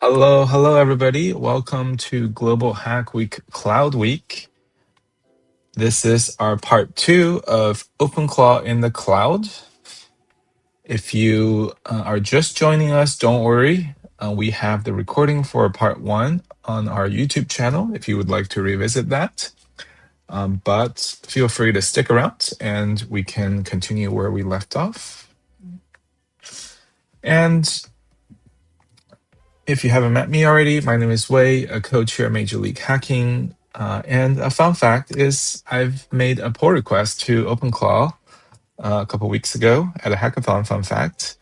Hello, everybody. Welcome to Global Hack Week Cloud Week. This is our part 2 of OpenClaw in the cloud. If you are just joining us, don't worry. We have the recording for part 1 on our YouTube channel if you would like to revisit that. But feel free to stick around and we can continue where we left off. And if you haven't met me already, my name is Wei, a coach here at Major League Hacking. And a fun fact is I've made a pull request to OpenClaw a couple weeks ago at a hackathon fun fact.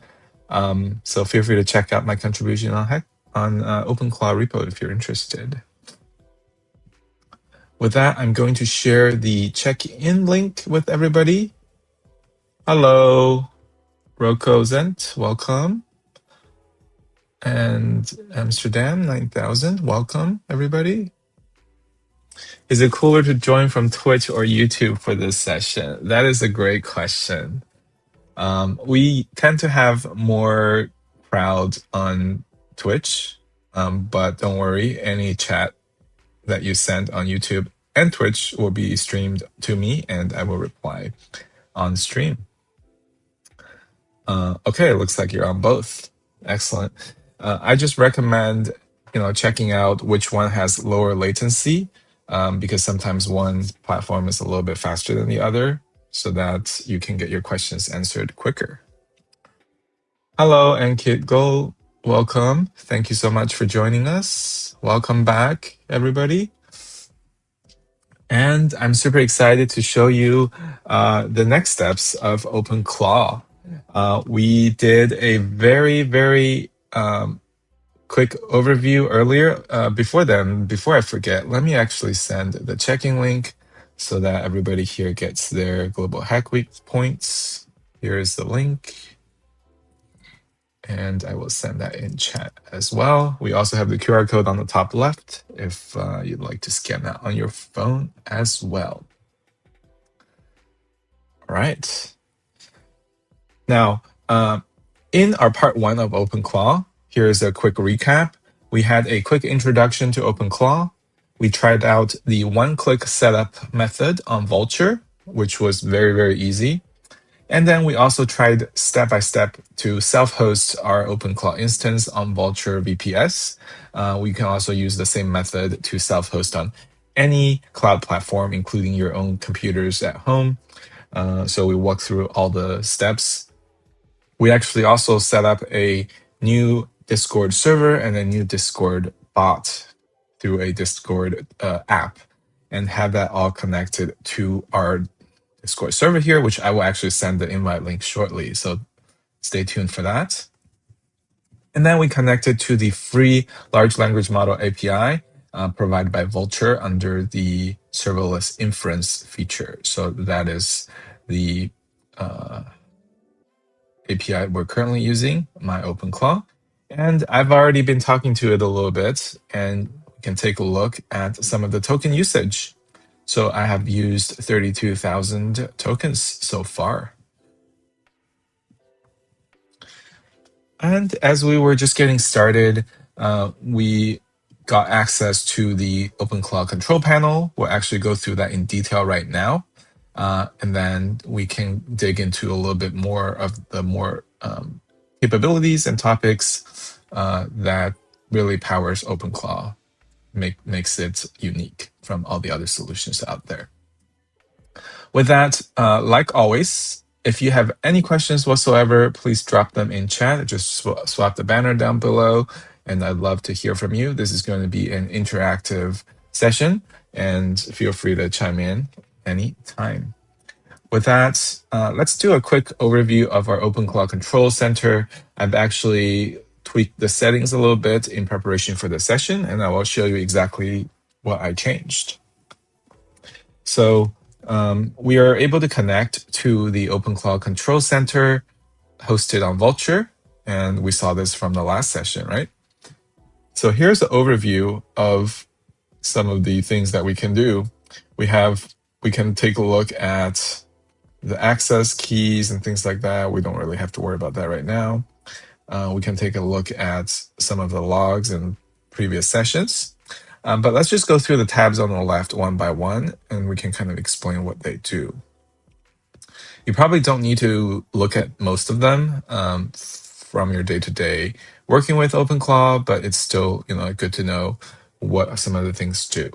So feel free to check out my contribution on OpenClaw repo if you're interested. With that, I'm going to share the check-in link with everybody. Hello, Roko Zent, welcome. And Amsterdam 9000, welcome everybody. Is it cooler to join from Twitch or YouTube for this session? That is a great question. We tend to have more crowd on Twitch, but don't worry, any chat that you send on YouTube and Twitch will be streamed to me and I will reply on stream. Okay, it looks like you're on both. Excellent. I just recommend checking out which one has lower latency, because sometimes one platform is a little bit faster than the other so that you can get your questions answered quicker. Hello, Ankit Gold. Welcome. Thank you so much for joining us. Welcome back, everybody. And I'm super excited to show you the next steps of OpenClaw. We did a very quick overview earlier. Before I forget, let me actually send the checking link so that everybody here gets their Global Hack Week points. Here is the link. And I will send that in chat as well. We also have the QR code on the top left if you'd like to scan that on your phone as well. All right. Now, in our part 1 of OpenClaw, here's a quick recap. We had a quick introduction to OpenClaw. We tried out the one-click setup method on Vultr, which was very easy. And then we also tried step-by-step to self-host our OpenClaw instance on Vultr VPS. We can also use the same method to self-host on any cloud platform, including your own computers at home. So we walked through all the steps. We actually also set up a new Discord server and a new Discord bot through a Discord app and have that all connected to our Discord server here, which I will actually send the invite link shortly. So stay tuned for that. And then we connected to the free large language model API provided by Vultr under the serverless inference feature. So that is the API we're currently using, my OpenClaw. And I've already been talking to it a little bit, and we can take a look at some of the token usage. So I have used 32,000 tokens so far. And as we were just getting started, we got access to the OpenClaw control panel. We'll actually go through that in detail right now. And then we can dig into a little bit more of the more capabilities and topics that really powers OpenClaw, makes it unique from all the other solutions out there. With that, like always, if you have any questions whatsoever, please drop them in chat. Just swap the banner down below, and I'd love to hear from you. This is going to be an interactive session, and feel free to chime in anytime. With that, let's do a quick overview of our OpenClaw Control Center. I've actually tweaked the settings a little bit in preparation for the session, and I will show you exactly what I changed. So we are able to connect to the OpenClaw Control Center hosted on Vultr, and we saw this from the last session, right? So here's the overview of some of the things that we can do. We can take a look at the access keys and things like that. We don't really have to worry about that right now. We can take a look at some of the logs and previous sessions. But let's just go through the tabs on the left one by one, and we can kind of explain what they do. You probably don't need to look at most of them from your day-to-day working with OpenClaw, but it's still good to know what some of the things do.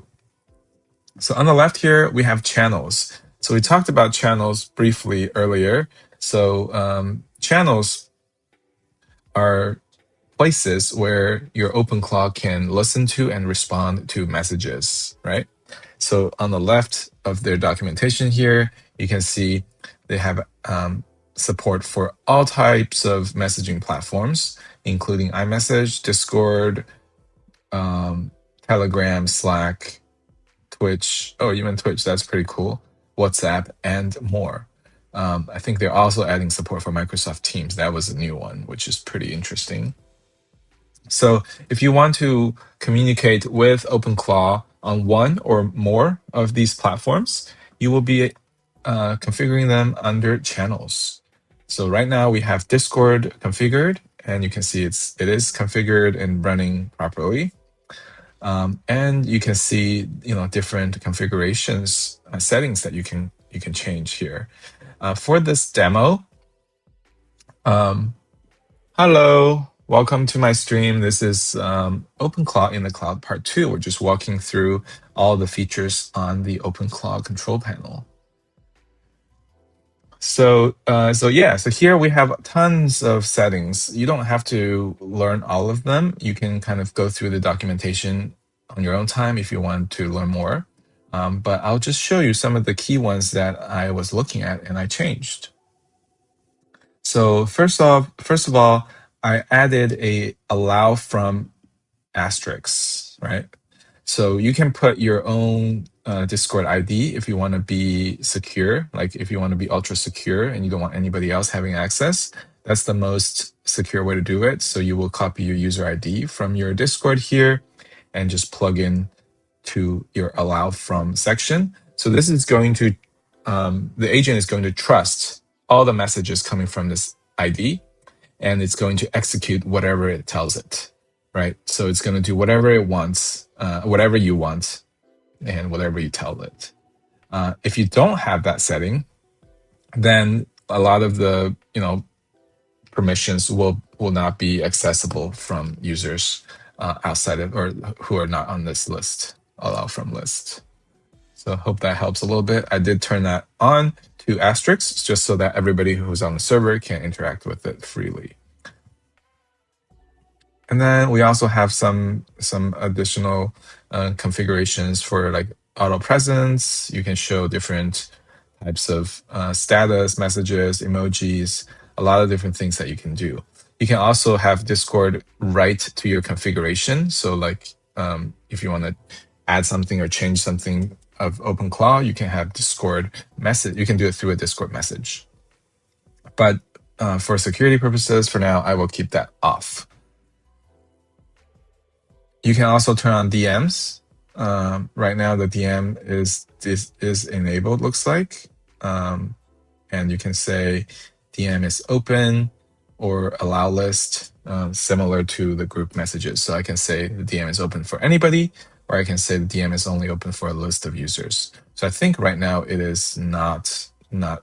So on the left here, we have channels. So we talked about channels briefly earlier. So channels are places where your OpenClaw can listen to and respond to messages, right? So on the left of their documentation here, you can see they have support for all types of messaging platforms, including iMessage, Discord, Telegram, Slack, Twitch. Oh, even Twitch, that's pretty cool. WhatsApp, and more. I think they're also adding support for Microsoft Teams. That was a new one, which is pretty interesting. So if you want to communicate with OpenClaw on one or more of these platforms, you will be configuring them under channels. So right now we have Discord configured, and you can see it is configured and running properly. And you can see different configurations settings that you can change here. For this demo, hello, welcome to my stream. This is OpenClaw in the Cloud Part 2. We're just walking through all the features on the OpenClaw control panel. So here we have tons of settings. You don't have to learn all of them. You can kind of go through the documentation on your own time if you want to learn more. But I'll just show you some of the key ones that I was looking at and I changed. So first of all, I added a allow from asterisks, right? So you can put your own Discord ID if you want to be secure, like if you want to be ultra secure and you don't want anybody else having access. That's the most secure way to do it. So you will copy your user ID from your Discord here and just plug in to your allow from section. So this is going to, the agent is going to trust all the messages coming from this ID, and it's going to execute whatever it tells it, right? So it's going to do whatever it wants, whatever you want, and whatever you tell it. If you don't have that setting, then a lot of the permissions will not be accessible from users outside of or who are not on this list, allow from list. So I hope that helps a little bit. I did turn that on to asterisks just so that everybody who's on the server can interact with it freely. And then we also have some additional configurations for like auto presence. You can show different types of status messages, emojis, a lot of different things that you can do. You can also have Discord write to your configuration. So like if you want to add something or change something of OpenClaw, you can have Discord message. You can do it through a Discord message. But for security purposes, for now, I will keep that off. You can also turn on DMs. Right now, the DM is enabled, looks like. And you can say DM is open or allow list, similar to the group messages. So I can say the DM is open for anybody, or I can say the DM is only open for a list of users. So I think right now it is not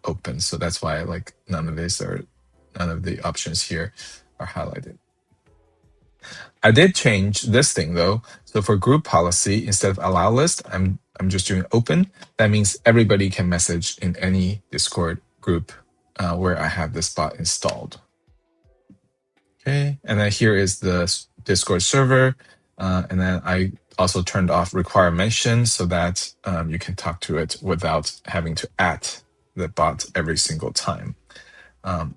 open. So that's why like none of the options here are highlighted. I did change this thing though. So for group policy, instead of allow list, I'm just doing open. That means everybody can message in any Discord group where I have this bot installed. Okay, and then here is the Discord server. And then I also turned off require mention so that you can talk to it without having to add the bot every single time.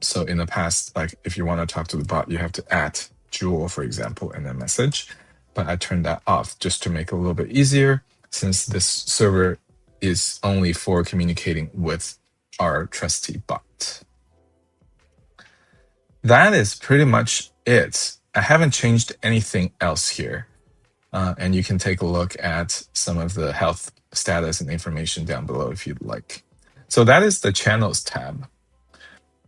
So in the past, like if you want to talk to the bot, you have to add Jewel, for example, in a message. But I turned that off just to make it a little bit easier, since this server is only for communicating with our trusty bot. That is pretty much it. I haven't changed anything else here. And you can take a look at some of the health status and information down below if you'd like. So that is the channels tab.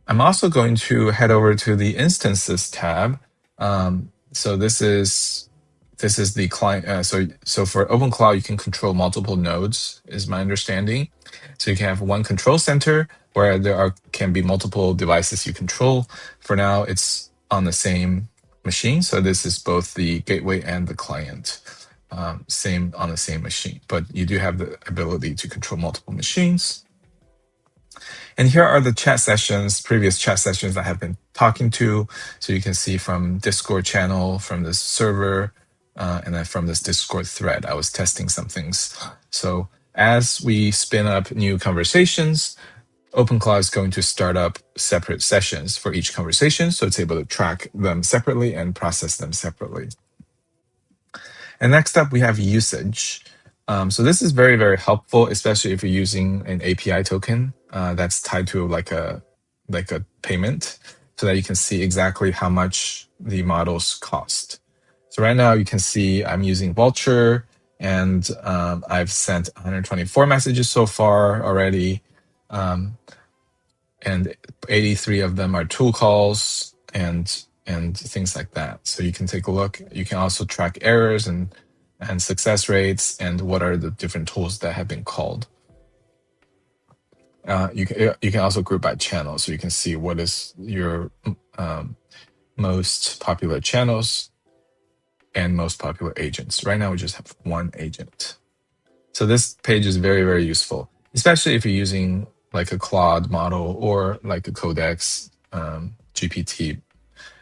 I'm also going to head over to the Instances tab. So this is the client. So for OpenClaw, you can control multiple nodes, is my understanding. So you can have one control center where can be multiple devices you control. For now, it's on the same machine. So this is both the gateway and the client, same on the same machine. But you do have the ability to control multiple machines. And here are the chat sessions, previous chat sessions I have been talking to. So you can see from Discord channel, from this server, and then from this Discord thread, I was testing some things. So as we spin up new conversations, OpenClaw is going to start up separate sessions for each conversation. So it's able to track them separately and process them separately. And next up, we have usage. So this is very, very helpful, especially if you're using an API token that's tied to like a payment, so that you can see exactly how much the models cost. So right now you can see I'm using Vultr, and I've sent 124 messages so far already, and 83 of them are tool calls and things like that. So you can take a look. You can also track errors and success rates and what are the different tools that have been called. You can also group by channel, so you can see what is your most popular channels and most popular agents. Right now we just have one agent. So this page is very, very useful, especially if you're using like a Claude model or like a Codex, GPT,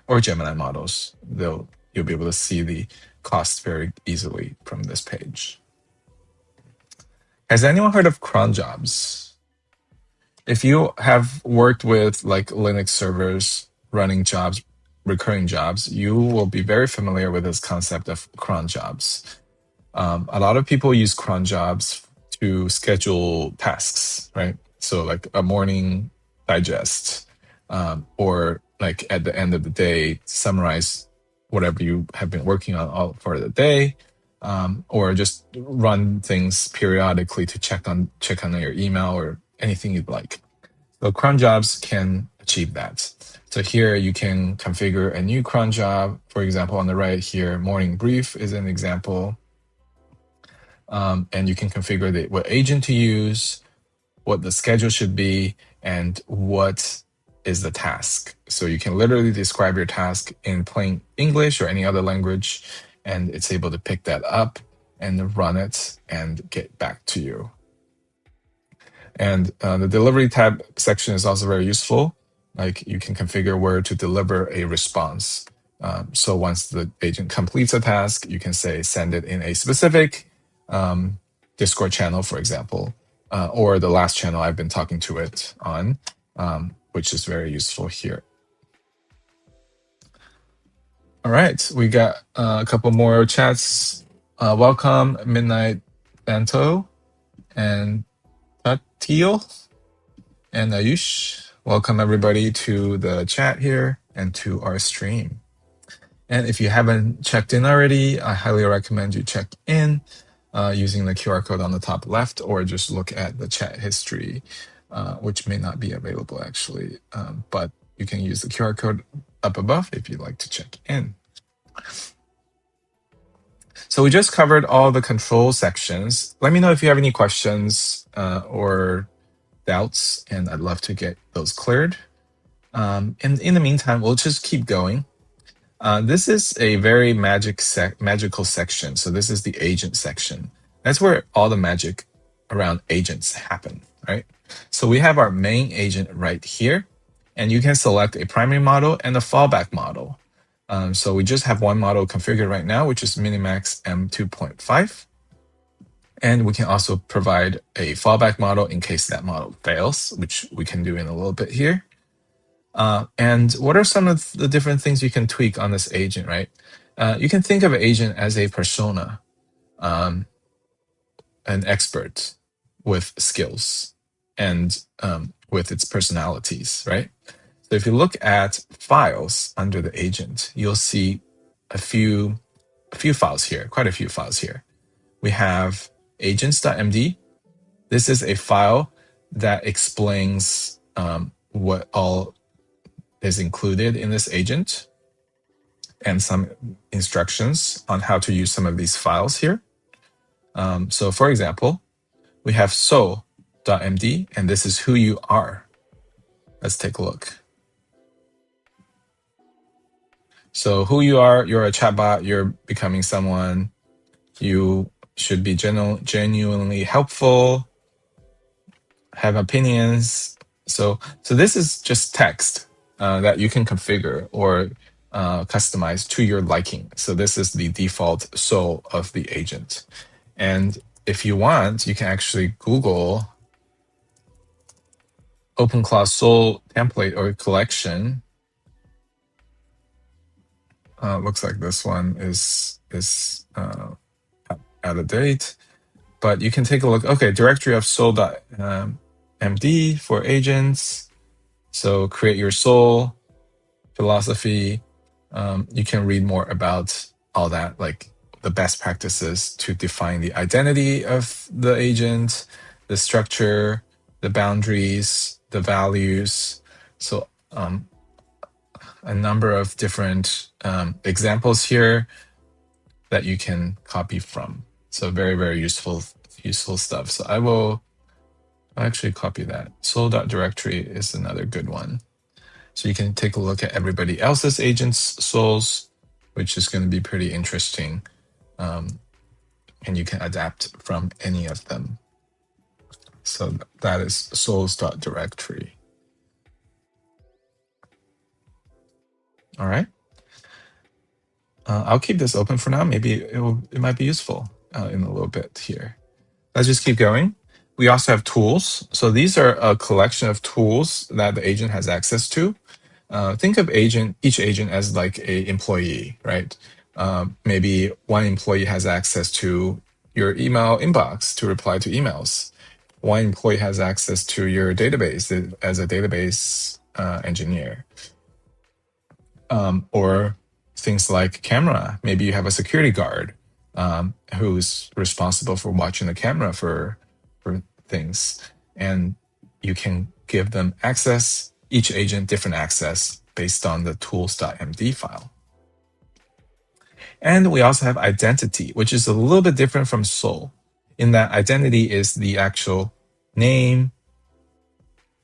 or Gemini models. You'll be able to see the costs very easily from this page. Has anyone heard of cron jobs? If you have worked with like Linux servers running jobs, recurring jobs, you will be very familiar with this concept of cron jobs. A lot of people use cron jobs to schedule tasks, right? So like a morning digest, or like at the end of the day, summarize whatever you have been working on all for the day, or just run things periodically to check on your email or anything you'd like. So cron jobs can achieve that. So here you can configure a new cron job. For example, on the right here, morning brief is an example. And you can configure what agent to use, what the schedule should be, and what is the task. So you can literally describe your task in plain English or any other language, and it's able to pick that up and run it and get back to you. And the delivery tab section is also very useful. Like you can configure where to deliver a response. So once the agent completes a task, you can say send it in a specific Discord channel, for example, or the last channel I've been talking to it on, which is very useful here. All right, we got a couple more chats. Welcome, Midnight Banto and Tatio and Ayush. Welcome everybody to the chat here and to our stream. And if you haven't checked in already, I highly recommend you check in using the QR code on the top left, or just look at the chat history, which may not be available actually, but you can use the QR code up above if you'd like to check in. So we just covered all the control sections. Let me know if you have any questions or doubts, and I'd love to get those cleared. And in the meantime, we'll just keep going. This is a very magical section. So this is the agent section. That's where all the magic around agents happen, right? So we have our main agent right here, and you can select a primary model and a fallback model. So we just have one model configured right now, which is Minimax M2.5. And we can also provide a fallback model in case that model fails, which we can do in a little bit here. And what are some of the different things you can tweak on this agent, right? You can think of an agent as a persona, an expert with skills and with its personalities, right? So if you look at files under the agent, you'll see a few files here, quite a few files here. We have agents.md. This is a file that explains what all is included in this agent and some instructions on how to use some of these files here. So for example, we have soul.md, and this is who you are. Let's take a look. So who you are, you're a chatbot, you're becoming someone, you should be genuinely helpful, have opinions. So this is just text that you can configure or customize to your liking. So this is the default soul of the agent. And if you want, you can actually Google OpenClaw soul template or collection. Looks like this one is out of date, but you can take a look. Okay, directory of soul.md for agents. So create your soul philosophy. You can read more about all that, like the best practices to define the identity of the agent, the structure, the boundaries, the values. So a number of different examples here that you can copy from. So very, very useful stuff. So I'll actually copy that. Soul.directory is another good one. So you can take a look at everybody else's agents' souls, which is going to be pretty interesting. And you can adapt from any of them. So that is souls.directory. All right. I'll keep this open for now. Maybe it might be useful in a little bit here. Let's just keep going. We also have tools. So these are a collection of tools that the agent has access to. Think of each agent as like a employee, right? Maybe one employee has access to your email inbox to reply to emails. One employee has access to your database as a database engineer. Or things like camera. Maybe you have a security guard who's responsible for watching the camera for things. And you can give them access, each agent different access based on the tools.md file. And we also have identity, which is a little bit different from soul, in that identity is the actual name,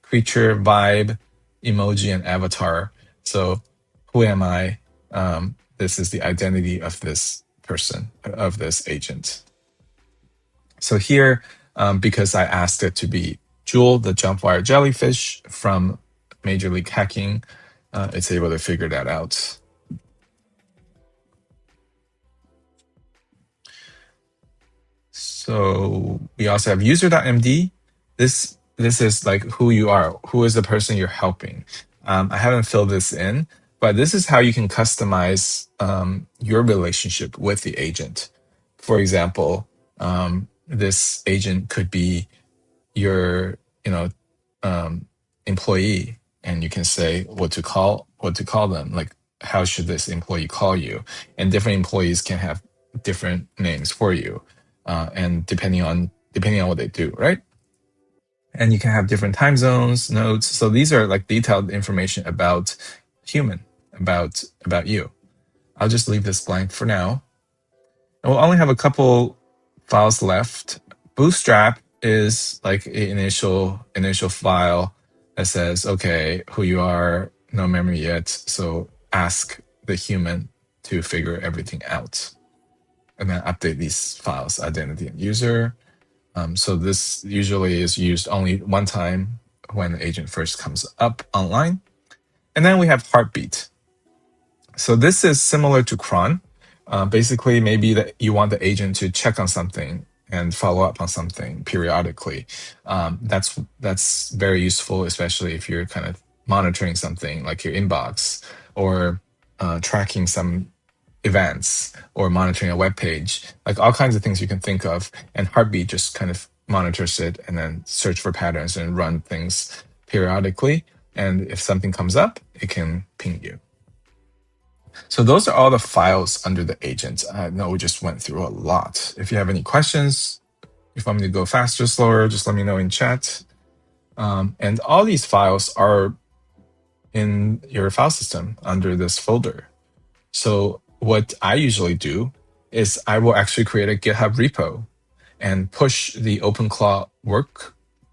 creature, vibe, emoji, and avatar. So who am I? This is the identity of this person, of this agent. So here, because I asked it to be Jewel, the jump wire jellyfish from Major League Hacking, it's able to figure that out. So we also have user.md. This is like who you are, who is the person you're helping. I haven't filled this in, but this is how you can customize your relationship with the agent. For example, this agent could be your employee, and you can say what to call them, like how should this employee call you, and different employees can have different names for you, and depending on what they do, right? And you can have different time zones, nodes. So these are like detailed information about human, about you. I'll just leave this blank for now. And we'll only have a couple files left. Bootstrap is like an initial file that says, okay, who you are, no memory yet. So ask the human to figure everything out. And then update these files, identity and user. So this usually is used only one time when the agent first comes up online. And then we have heartbeat. So this is similar to cron. Basically, maybe that you want the agent to check on something and follow up on something periodically. That's very useful, especially if you're kind of monitoring something like your inbox, or tracking some events, or monitoring a web page, like all kinds of things you can think of. And heartbeat just kind of monitors it and then search for patterns and run things periodically. And if something comes up, it can ping you. So those are all the files under the agent. I know we just went through a lot. If you have any questions, if you want me to go faster, slower, just let me know in chat. And all these files are in your file system under this folder. So what I usually do is I will actually create a GitHub repo and push the OpenClaw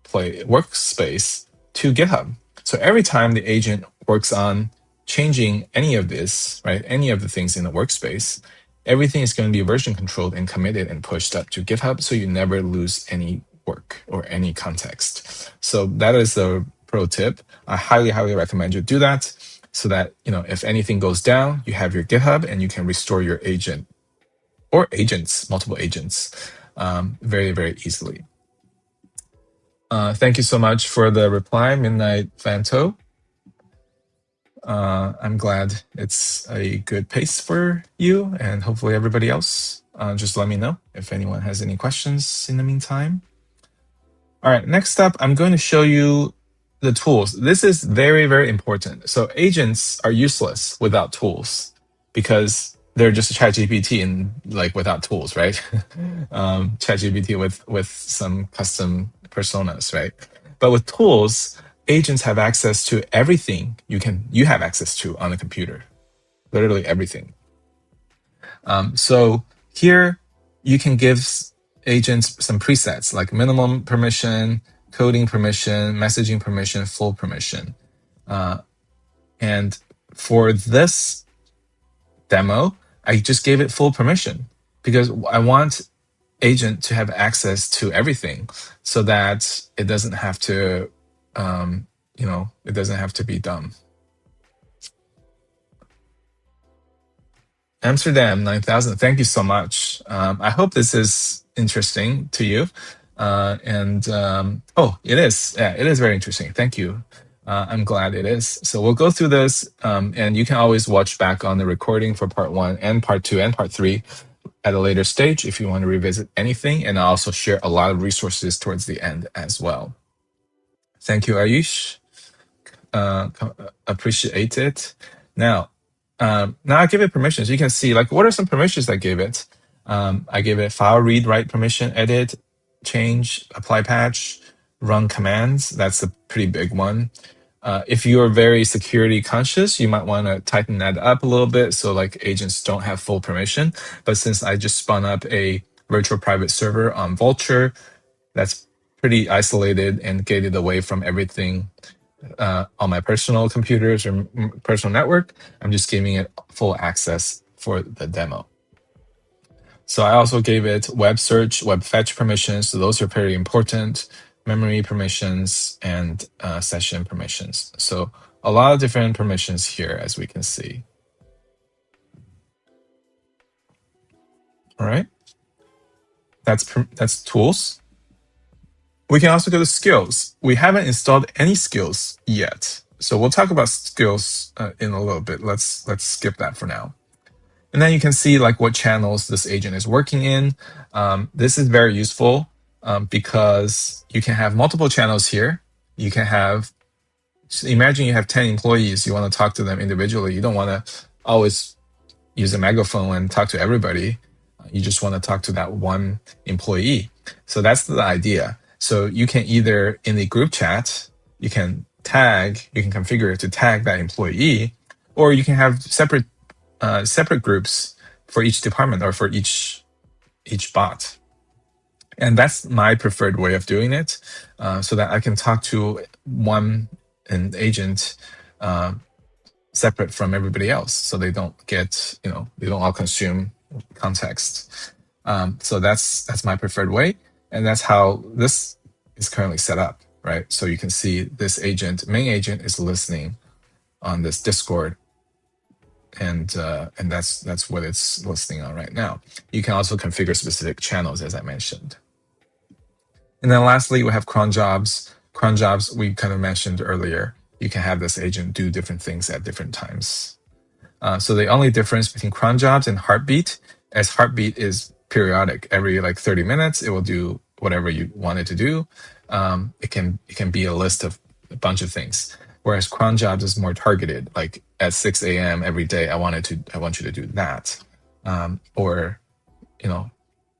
workspace to GitHub. So every time the agent works on changing any of this, right, any of the things in the workspace, everything is going to be version controlled and committed and pushed up to GitHub, so you never lose any work or any context. So that is a pro tip. I highly, highly recommend you do that, so that if anything goes down, you have your GitHub and you can restore your agent or agents, multiple agents, very, very easily. Thank you so much for the reply, Midnight Fanto. I'm glad it's a good pace for you and hopefully everybody else. Just let me know if anyone has any questions in the meantime. All right, next up, I'm going to show you the tools. This is very, very important. So agents are useless without tools because they're just ChatGPT and without tools, right? ChatGPT with some custom personas, right? But with tools, agents have access to everything you have access to on a computer, literally everything. So here you can give agents some presets like minimum permission, coding permission, messaging permission, full permission. And for this demo, I just gave it full permission because I want agent to have access to everything so that it doesn't have to, it doesn't have to be dumb. Amsterdam 9000, thank you so much. I hope this is interesting to you. It is. Yeah, it is very interesting. Thank you. I'm glad it is. So we'll go through this, and you can always watch back on the recording for part 1 and part 2 and part 3 at a later stage if you want to revisit anything. And I'll also share a lot of resources towards the end as well. Thank you, Ayush. Appreciate it. Now I give it permissions. You can see what are some permissions I gave it. I gave it file read, write permission, edit, change, apply patch, run commands. That's a pretty big one. If you're very security conscious, you might want to tighten that up a little bit so agents don't have full permission. But since I just spun up a virtual private server on Vultr, that's pretty isolated and gated away from everything on my personal computers or personal network. I'm just giving it full access for the demo. So I also gave it web search, web fetch permissions. So those are very important. Memory permissions and session permissions. So a lot of different permissions here, as we can see. All right. That's tools. We can also go to skills. We haven't installed any skills yet. So we'll talk about skills in a little bit. Let's skip that for now. And then you can see what channels this agent is working in. This is very useful because you can have multiple channels here. You can have, imagine you have 10 employees. You want to talk to them individually. You don't want to always use a megaphone and talk to everybody. You just want to talk to that one employee. So that's the idea. So you can either in the group chat, you can configure it to tag that employee, or you can have separate groups for each department or for each bot. And that's my preferred way of doing it, so that I can talk to an agent separate from everybody else, so they don't get, they don't all consume context. So that's my preferred way, and that's how this is currently set up, right? So you can see this main agent is listening on this Discord, and that's what it's listening on right now. You can also configure specific channels, as I mentioned. And then lastly, we have cron jobs. Cron jobs we kind of mentioned earlier. You can have this agent do different things at different times. So the only difference between cron jobs and Heartbeat, as Heartbeat is periodic, every 30 minutes, it will do whatever you want it to do. It can be a list of a bunch of things. Whereas cron jobs is more targeted, like at 6 a.m. every day, I want you to do that. Or,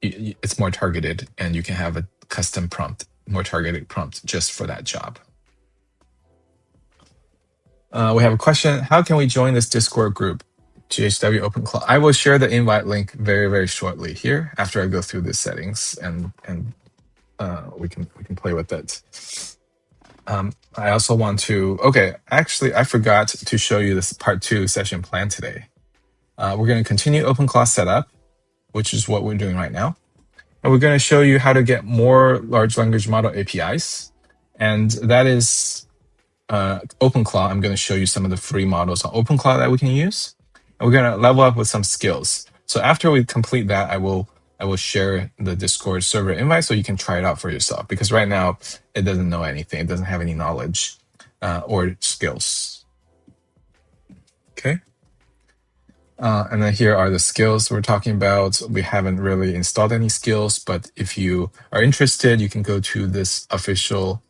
it's more targeted, and you can have a custom prompt, more targeted prompt just for that job. We have a question. How can we join this Discord group, GHW OpenClaw? I will share the invite link very, very shortly here after I go through the settings, and we can play with it. I also want to. Okay, actually, I forgot to show you this part 2 session plan today. We're going to continue OpenClaw setup, which is what we're doing right now. And we're going to show you how to get more large language model APIs. And that is OpenClaw. I'm going to show you some of the free models on OpenClaw that we can use. And we're going to level up with some skills. So after we complete that, I will share the Discord server invite so you can try it out for yourself. Because right now, it doesn't know anything. It doesn't have any knowledge or skills. Okay. And then here are the skills we're talking about. We haven't really installed any skills, but if you are interested, you can go to this official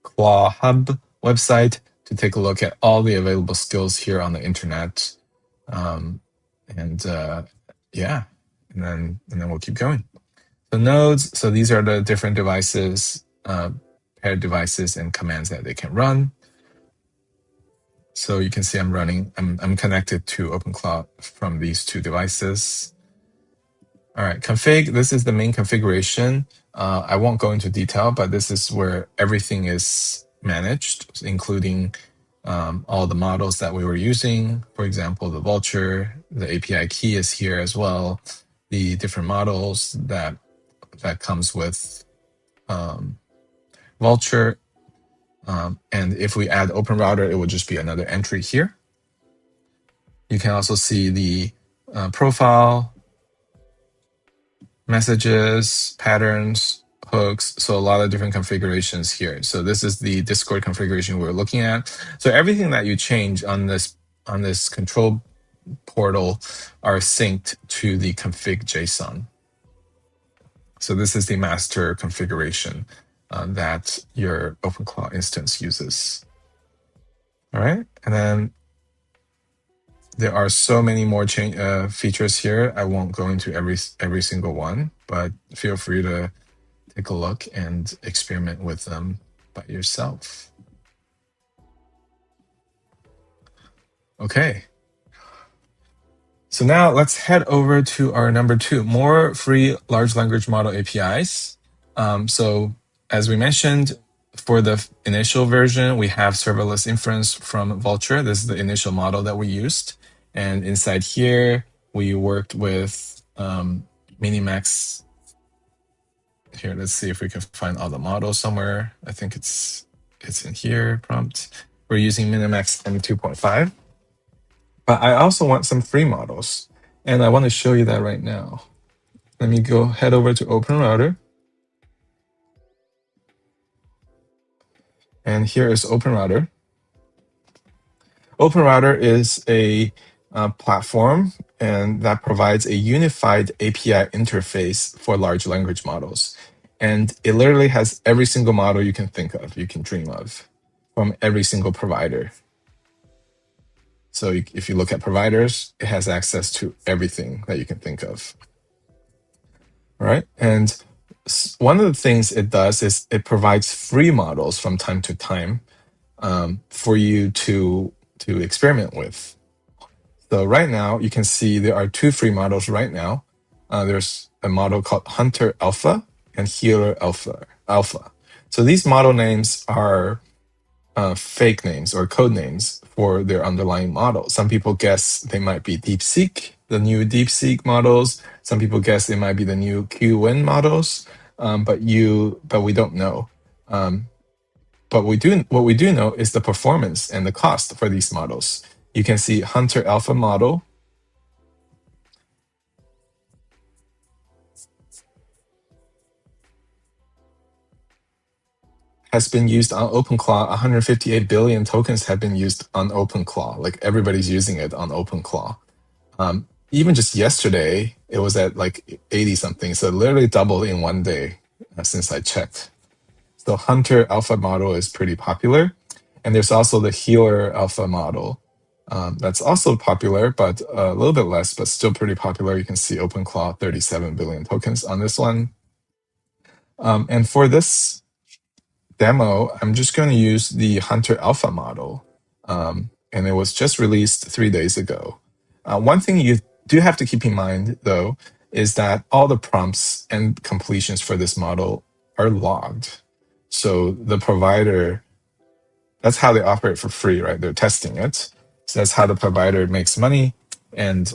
Claw Hub website to take a look at all the available skills here on the internet. Yeah, and then we'll keep going. So nodes, so these are the different devices, paired devices and commands that they can run. So you can see I'm connected to OpenClaw from these 2 devices. All right, config, this is the main configuration. I won't go into detail, but this is where everything is managed, including all the models that we were using. For example, the vulture, the API key is here as well. The different models that comes with vulture. And if we add OpenRouter, it will just be another entry here. You can also see the profile, messages, patterns, hooks. So a lot of different configurations here. So this is the Discord configuration we're looking at. So everything that you change on this control portal are synced to the config JSON. So this is the master configuration that your OpenClaw instance uses. All right, and then there are so many more features here. I won't go into every single one, but feel free to take a look and experiment with them by yourself. Okay. So now let's head over to our number 2, more free large language model APIs. So as we mentioned, for the initial version, we have serverless inference from Vultr. This is the initial model that we used. And inside here, we worked with Minimax. Here, let's see if we can find all the models somewhere. I think it's in here, prompt. We're using Minimax M2.5. But I also want some free models. And I want to show you that right now. Let me head over to OpenRouter. And here is OpenRouter. OpenRouter is a platform and that provides a unified API interface for large language models. And it literally has every single model you can think of, you can dream of, from every single provider. So if you look at providers, it has access to everything that you can think of. All right. And one of the things it does is it provides free models from time to time for you to experiment with. So right now, you can see there are 2 free models right now. There's a model called Hunter Alpha and Healer Alpha. So these model names are fake names or code names for their underlying model. Some people guess they might be DeepSeek, the new DeepSeek models. Some people guess it might be the new QWin models, but we don't know. But what we do know is the performance and the cost for these models. You can see Hunter Alpha model has been used on OpenClaw. 158 billion tokens have been used on OpenClaw. Like everybody's using it on OpenClaw. Even just yesterday, it was at like 80 something. So literally doubled in one day since I checked. So Hunter Alpha model is pretty popular. And there's also the Healer Alpha model. That's also popular, but a little bit less, but still pretty popular. You can see OpenClaw, 37 billion tokens on this one. And for this demo, I'm just going to use the Hunter Alpha model. and it was just released 3 days ago. One thing you do have to keep in mind, though, is that all the prompts and completions for this model are logged. So the provider, that's how they operate for free, right? They're testing it. So that's how the provider makes money and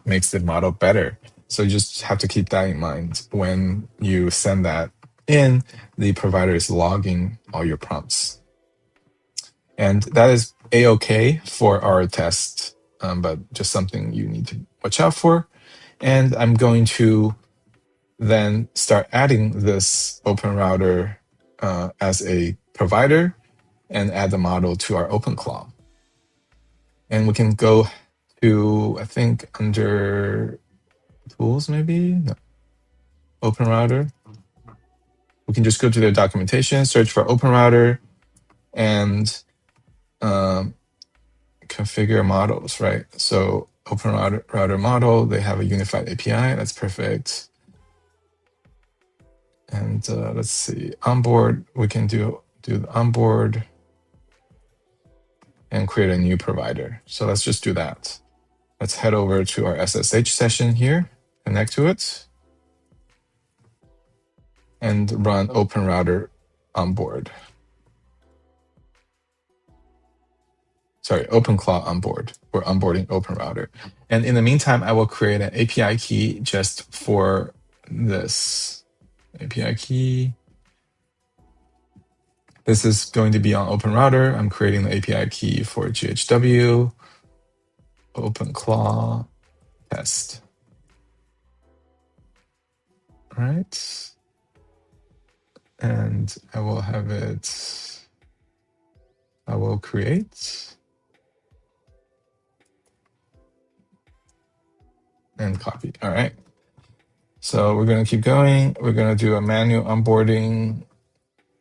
makes the model better. So you just have to keep that in mind. When you send that in, the provider is logging all your prompts. And that is A-OK for our test, but just something you need to watch out for. And I'm going to then start adding this OpenRouter as a provider and add the model to our OpenClaw. And we can go to, I think, under tools, maybe? No. OpenRouter. We can just go to their documentation, search for OpenRouter, and configure models, right? So OpenRouter model, they have a unified API. That's perfect. And let's see, onboard, we can do the onboard and create a new provider. So let's just do that. Let's head over to our SSH session here, connect to it, and run OpenRouter onboard. Sorry, OpenClaw onboard. We're onboarding OpenRouter. And in the meantime, I will create an API key just for this API key. This is going to be on OpenRouter. I'm creating the API key for GHW, OpenClaw test. All right. And I will have it, I will create and copy. All right. So we're going to keep going. We're going to do a manual onboarding,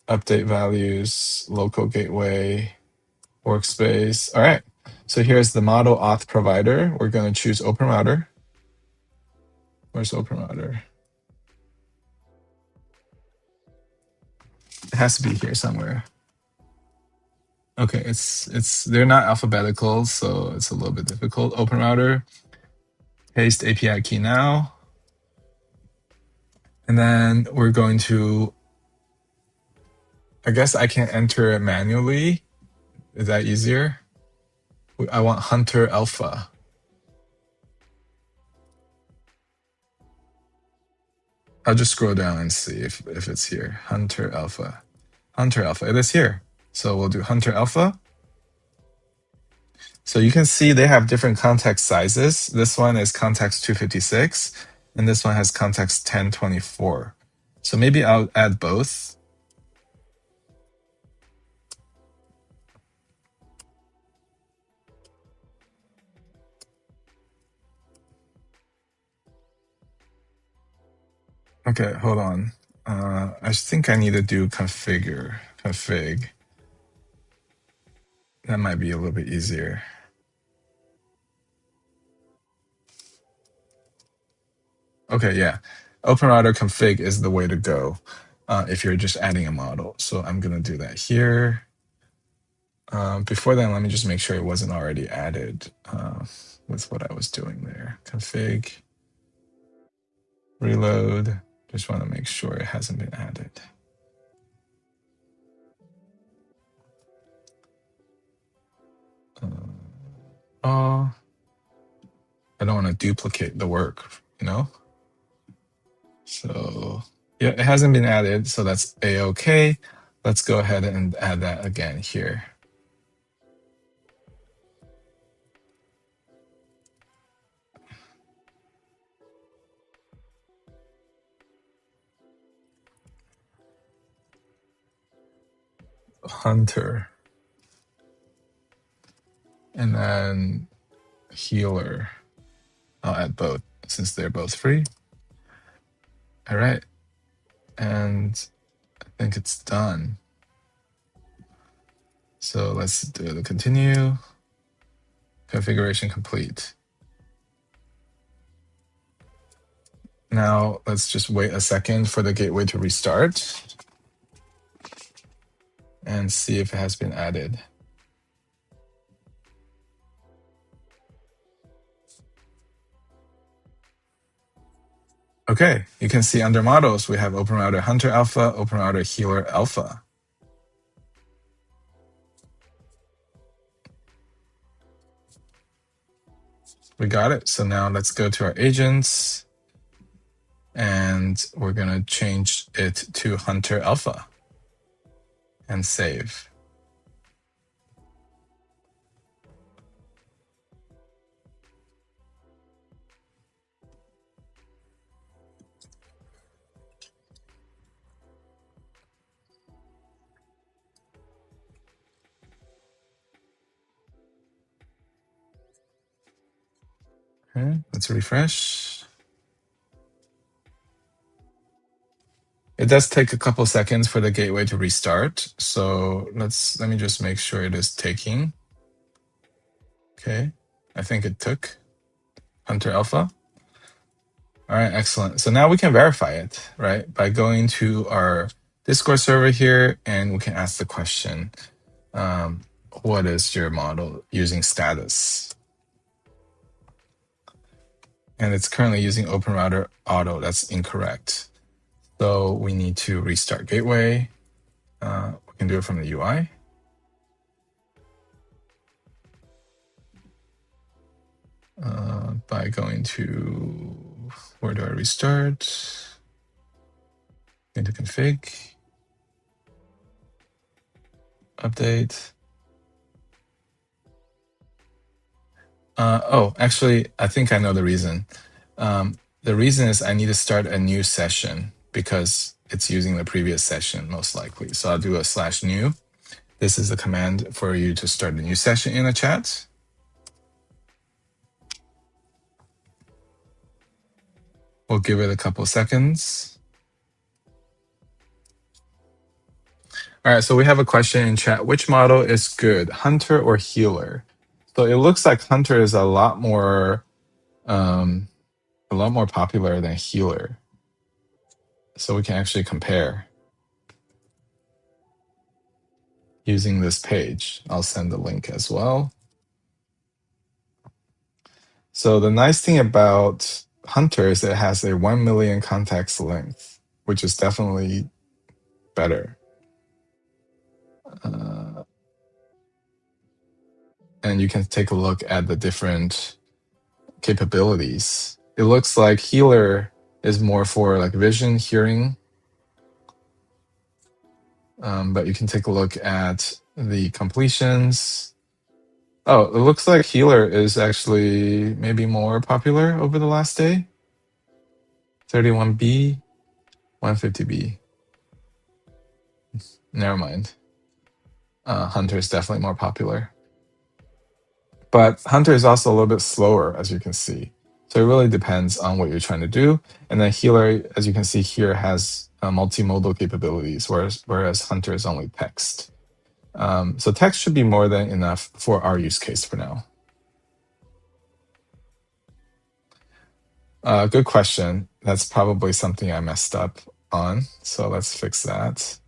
update values, local gateway, workspace. All right. So here's the model auth provider. We're going to choose OpenRouter. Where's OpenRouter? It has to be here somewhere. Okay, it's they're not alphabetical, so it's a little bit difficult. OpenRouter, paste API key now. And then we're going to, I guess I can enter it manually. Is that easier? I want Hunter Alpha. I'll just scroll down and see if it's here. Hunter Alpha. Hunter Alpha, it is here. So we'll do Hunter Alpha. So you can see they have different context sizes. This one is context 256, and this one has context 1024. So maybe I'll add both. Okay, hold on. I think I need to do config. That might be a little bit easier. Okay, yeah. OpenRouter config is the way to go if you're just adding a model. So I'm going to do that here. Before then, let me just make sure it wasn't already added with what I was doing there. Config, reload. Just want to make sure it hasn't been added. Oh, I don't want to duplicate the work, you know? So yeah, it hasn't been added, so that's A-OK. Let's go ahead and add that again here. Hunter. And then healer. I'll add both since they're both free. All right. And I think it's done. So let's do the continue. Configuration complete. Now let's just wait a second for the gateway to restart and see if it has been added. Okay, you can see under models, we have OpenRouter Hunter Alpha, OpenRouter Healer Alpha. We got it. So now let's go to our agents and we're going to change it to Hunter Alpha and save. Okay, let's refresh. It does take a couple seconds for the gateway to restart. So let me just make sure it is taking. Okay, I think it took Hunter Alpha. All right, excellent. So now we can verify it, right? By going to our Discord server here and we can ask the question, what is your model using status? And it's currently using OpenRouter Auto. That's incorrect. So we need to restart gateway. We can do it from the UI. By going to, where do I restart? Into config, update. Oh, actually, I think I know the reason. The reason is I need to start a new session because it's using the previous session most likely. So I'll do a /new. This is the command for you to start a new session in a chat. We'll give it a couple seconds. All right, so we have a question in chat. Which model is good, Hunter or Healer? So it looks like Hunter is a lot more popular than Healer. So we can actually compare using this page. I'll send the link as well. So the nice thing about Hunter is it has a 1 million context length, which is definitely better. And you can take a look at the different capabilities. It looks like Healer is more for like vision, hearing. But you can take a look at the completions. Oh, it looks like Healer is actually maybe more popular over the last day. 31B, 150B. Never mind. Hunter is definitely more popular. But Hunter is also a little bit slower, as you can see. So it really depends on what you're trying to do. And then Healer, as you can see here, has multimodal capabilities, whereas Hunter is only text. So text should be more than enough for our use case for now. Good question. That's probably something I messed up on. So let's fix that.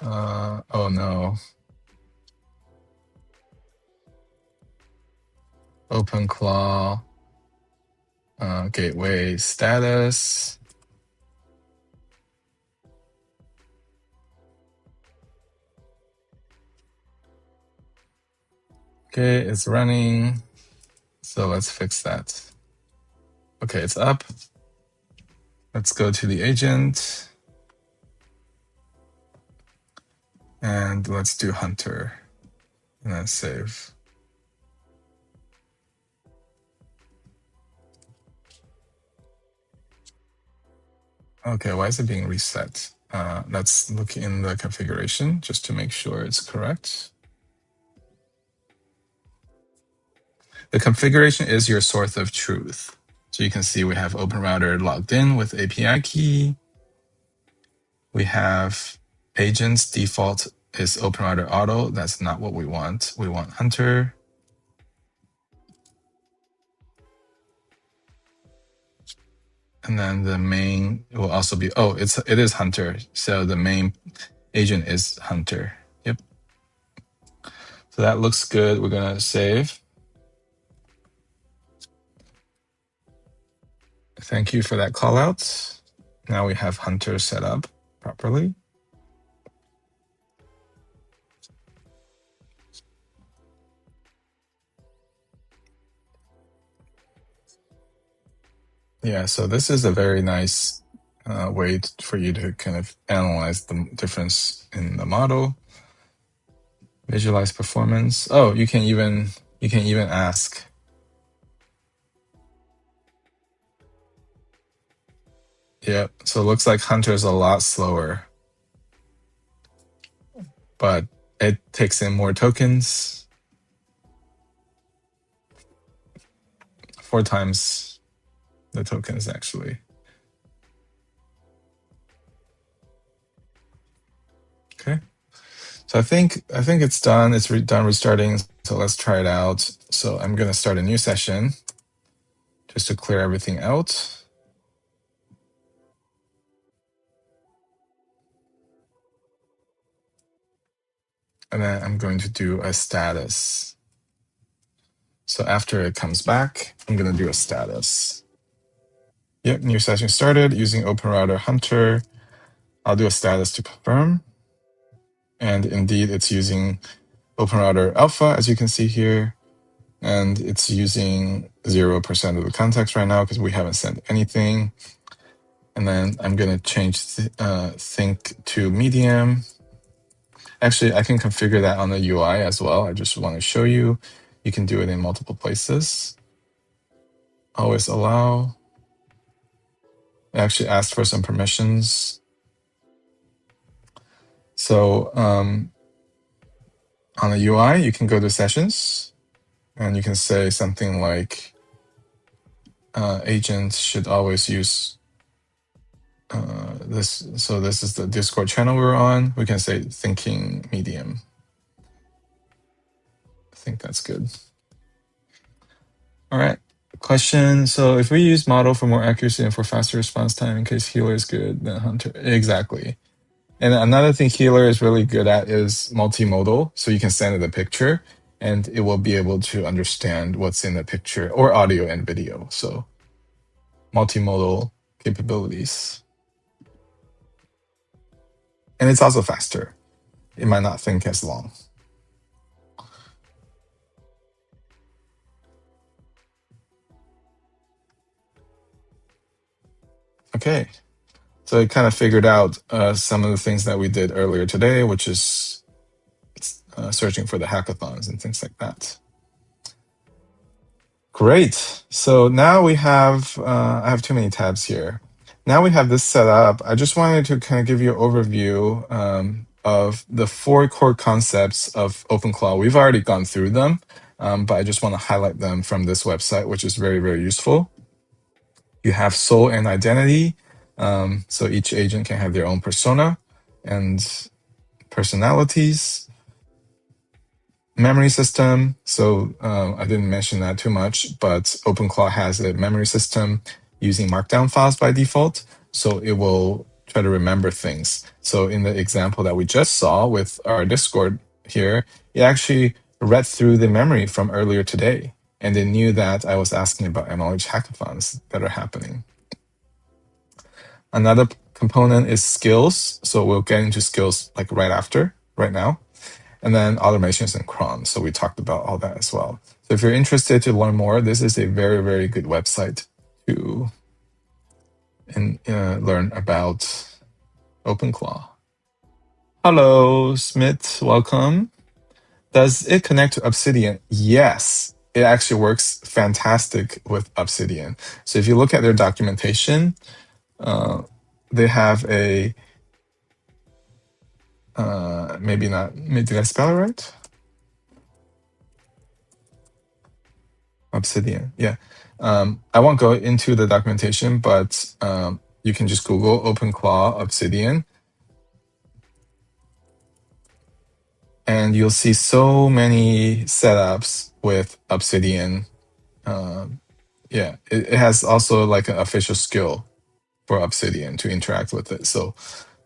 Oh no. OpenClaw gateway status. Okay, it's running. So let's fix that. Okay, it's up. Let's go to the agent. And let's do Hunter. And then save. Okay, why is it being reset? Let's look in the configuration just to make sure it's correct. The configuration is your source of truth. So you can see we have OpenRouter logged in with API key. We have agents default is OpenRouter Auto. That's not what we want. We want Hunter. And then the main will also be, oh, it is Hunter. So the main agent is Hunter. Yep. So So that looks good. We're going to save. Thank you for that call out. Now we have Hunter set up properly. Yeah, so this is a very nice way for you to kind of analyze the difference in the model, visualize performance. Oh, you can even ask. Yep. So it looks like Hunter's a lot slower, but it takes in more tokens, 4 times the tokens actually. Okay. So I think it's done. It's done restarting. So let's try it out. So I'm going to start a new session just to clear everything out. And then I'm going to do a status. So after it comes back, I'm going to do a status. Yep, new session started using OpenRouter Hunter. I'll do a status to confirm. And indeed, it's using OpenRouter Alpha, as you can see here. And it's using 0% of the context right now because we haven't sent anything. And then I'm going to change think to medium. Actually, I can configure that on the UI as well. I just want to show you. You can do it in multiple places. Always allow. I actually asked for some permissions. So on the UI, you can go to settings and you can say something like agents should always use this. So this is the Discord channel we're on. We can say thinking medium. I think that's good. All right. Question. So if we use model for more accuracy and for faster response time in case healer is good, then hunter. Exactly. And another thing healer is really good at is multimodal. So you can send it a picture and it will be able to understand what's in the picture or audio and video. So multimodal capabilities. And it's also faster. It might not think as long. Okay. So I kind of figured out some of the things that we did earlier today, which is searching for the hackathons and things like that. Great. So now we have, I have too many tabs here. Now we have this set up. I just wanted to kind of give you an overview of the 4 core concepts of OpenClaw. We've already gone through them, but I just want to highlight them from this website, which is very, very useful. You have soul and identity. So each agent can have their own persona and personalities. Memory system. So I didn't mention that too much, but OpenClaw has a memory system using markdown files by default. So it will try to remember things. So in the example that we just saw with our Discord here, it actually read through the memory from earlier today. And it knew that I was asking about MLH hackathons that are happening. Another component is skills. So we'll get into skills like right now. And then automations and cron. So we talked about all that as well. So if you're interested to learn more, this is a very, very good website to learn about OpenClaw. Hello, Smith. Welcome. Does it connect to Obsidian? Yes, it actually works fantastic with Obsidian. So if you look at their documentation, they have a maybe not. Did I spell it right? Obsidian. Yeah. I won't go into the documentation, but you can just Google OpenClaw Obsidian. And you'll see so many setups with Obsidian. Yeah, it has also like an official skill for Obsidian to interact with it. So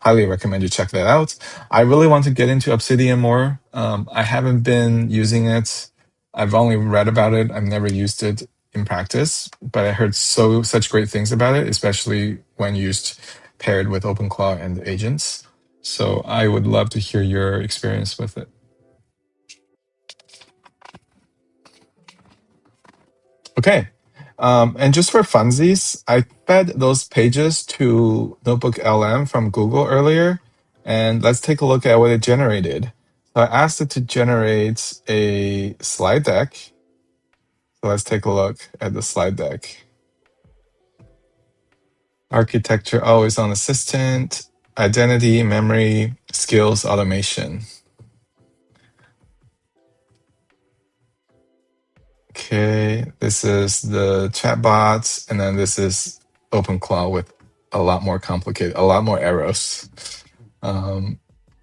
highly recommend you check that out. I really want to get into Obsidian more. I haven't been using it. I've only read about it. I've never used it in practice, but I heard such great things about it, especially when used paired with OpenClaw and agents. So I would love to hear your experience with it. Okay. And just for funsies, I fed those pages to Notebook LM from Google earlier, and let's take a look at what it generated. So I asked it to generate a slide deck. So let's take a look at the slide deck. Architecture, always on assistant, identity, memory, skills, automation. Okay, this is the chatbots, and then this is OpenClaw with a lot more complicated, a lot more arrows.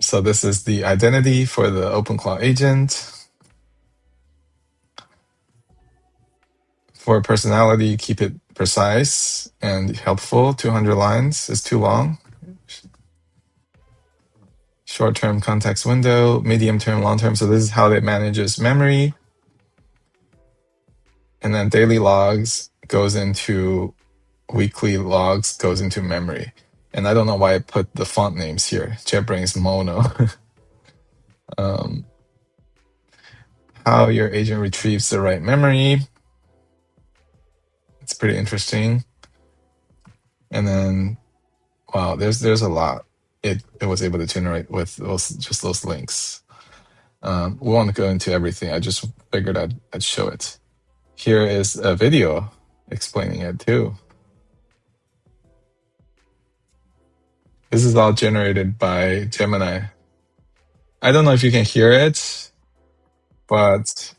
So this is the identity for the OpenClaw agent. For personality, keep it precise and helpful. 200 lines is too long. Short-term context window, medium-term, long-term. So this is how it manages memory. And then daily logs goes into weekly logs goes into memory. And I don't know why I put the font names here. JetBrains Mono. How your agent retrieves the right memory. It's pretty interesting. And then, wow, there's a lot it was able to generate with those links. We won't go into everything. I just figured I'd show it. Here is a video explaining it too. This is all generated by Gemini. I don't know if you can hear it, but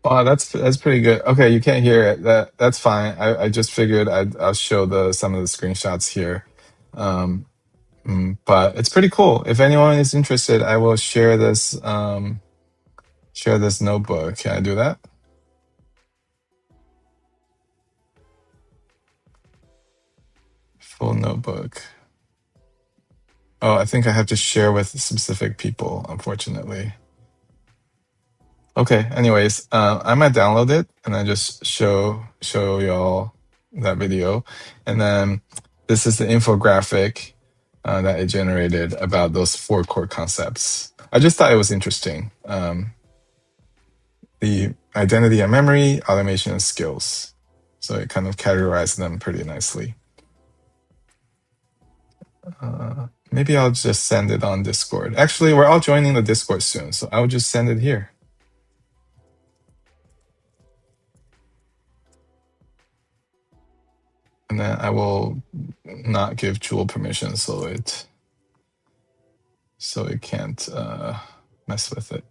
wow, that's pretty good. Okay, you can't hear it. That's fine. I just figured I'll show some of the screenshots here. But it's pretty cool. If anyone is interested, I will share this notebook. Can I do that? Full notebook. Oh, I think I have to share with specific people, unfortunately. Okay, anyways, I might download it and then just show y'all that video. And then this is the infographic that it generated about those 4 core concepts. I just thought it was interesting. The identity and memory, automation and skills. So it kind of categorized them pretty nicely. Maybe I'll just send it on Discord. Actually, we're all joining the Discord soon, so I'll just send it here. And then I will not give Jewel permission so it can't mess with it.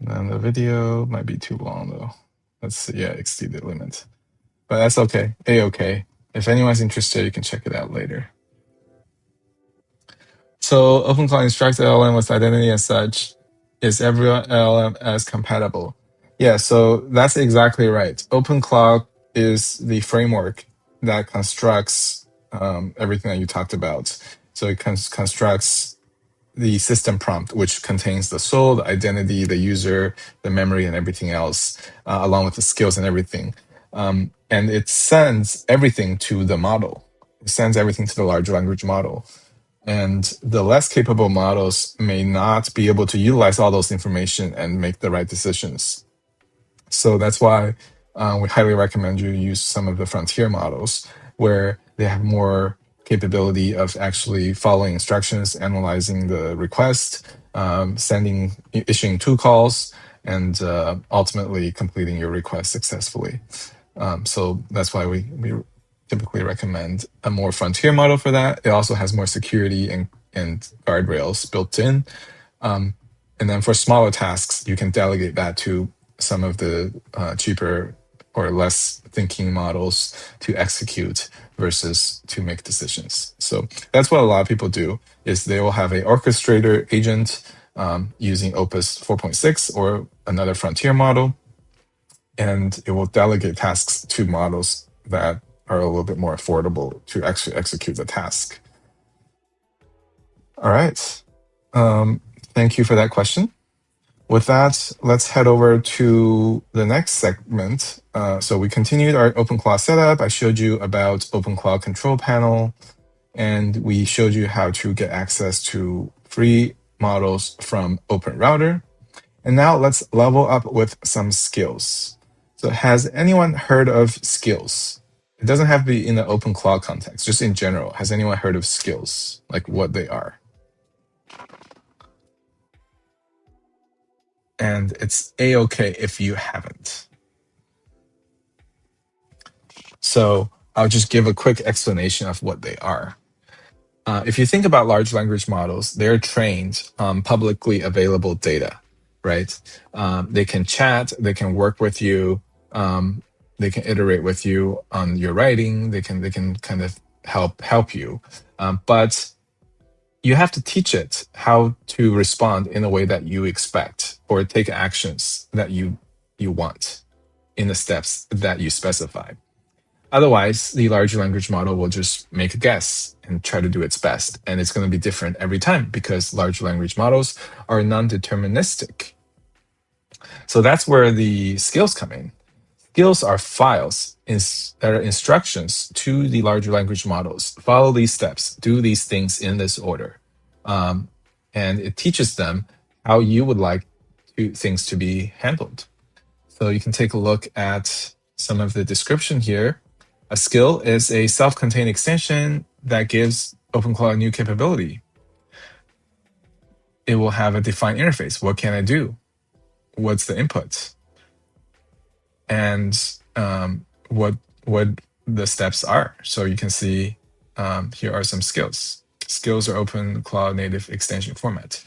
And then the video might be too long though. Let's see, yeah, exceeded limit. But that's okay, A-okay. If anyone's interested, you can check it out later. So OpenClaw instructs LLM with identity and such. Is every LLM as compatible? Yeah, so that's exactly right. OpenClaw is the framework that constructs everything that you talked about. So it constructs the system prompt, which contains the soul, the identity, the user, the memory, and everything else, along with the skills and everything. And it sends everything to the model. It sends everything to the large language model. And the less capable models may not be able to utilize all those information and make the right decisions. So that's why we highly recommend you use some of the frontier models where they have more capability of actually following instructions, analyzing the request, issuing two calls, and ultimately completing your request successfully. So that's why we typically recommend a more frontier model for that. It also has more security and guardrails built in. And then for smaller tasks, you can delegate that to some of the cheaper or less thinking models to execute versus to make decisions. So that's what a lot of people do, is they will have a orchestrator agent using Opus 4.6 or another frontier model, and it will delegate tasks to models that are a little bit more affordable to actually execute the task. All right. Thank you for that question. With that, let's head over to the next segment. So we continued our OpenClaw setup. I showed you about OpenClaw control panel, and we showed you how to get access to free models from OpenRouter. And now let's level up with some skills. So has anyone heard of skills? It doesn't have to be in the OpenClaw context, just in general. Has anyone heard of skills, like what they are? And it's a-okay if you haven't. So I'll just give a quick explanation of what they are. If you think about large language models, they're trained on publicly available data, right? They can chat, they can work with you, they can iterate with you on your writing, they can kind of help you. But you have to teach it how to respond in a way that you expect or take actions that you want in the steps that you specify. Otherwise, the large language model will just make a guess and try to do its best. And it's going to be different every time because large language models are non-deterministic. So that's where the skills come in. Skills are files that are instructions to the large language models. Follow these steps, do these things in this order. And it teaches them how you would like things to be handled. So you can take a look at some of the description here. A skill is a self-contained extension that gives OpenClaw a new capability. It will have a defined interface. What can I do? What's the input? And what the steps are. So you can see here are some skills. Skills are OpenClaw native extension format.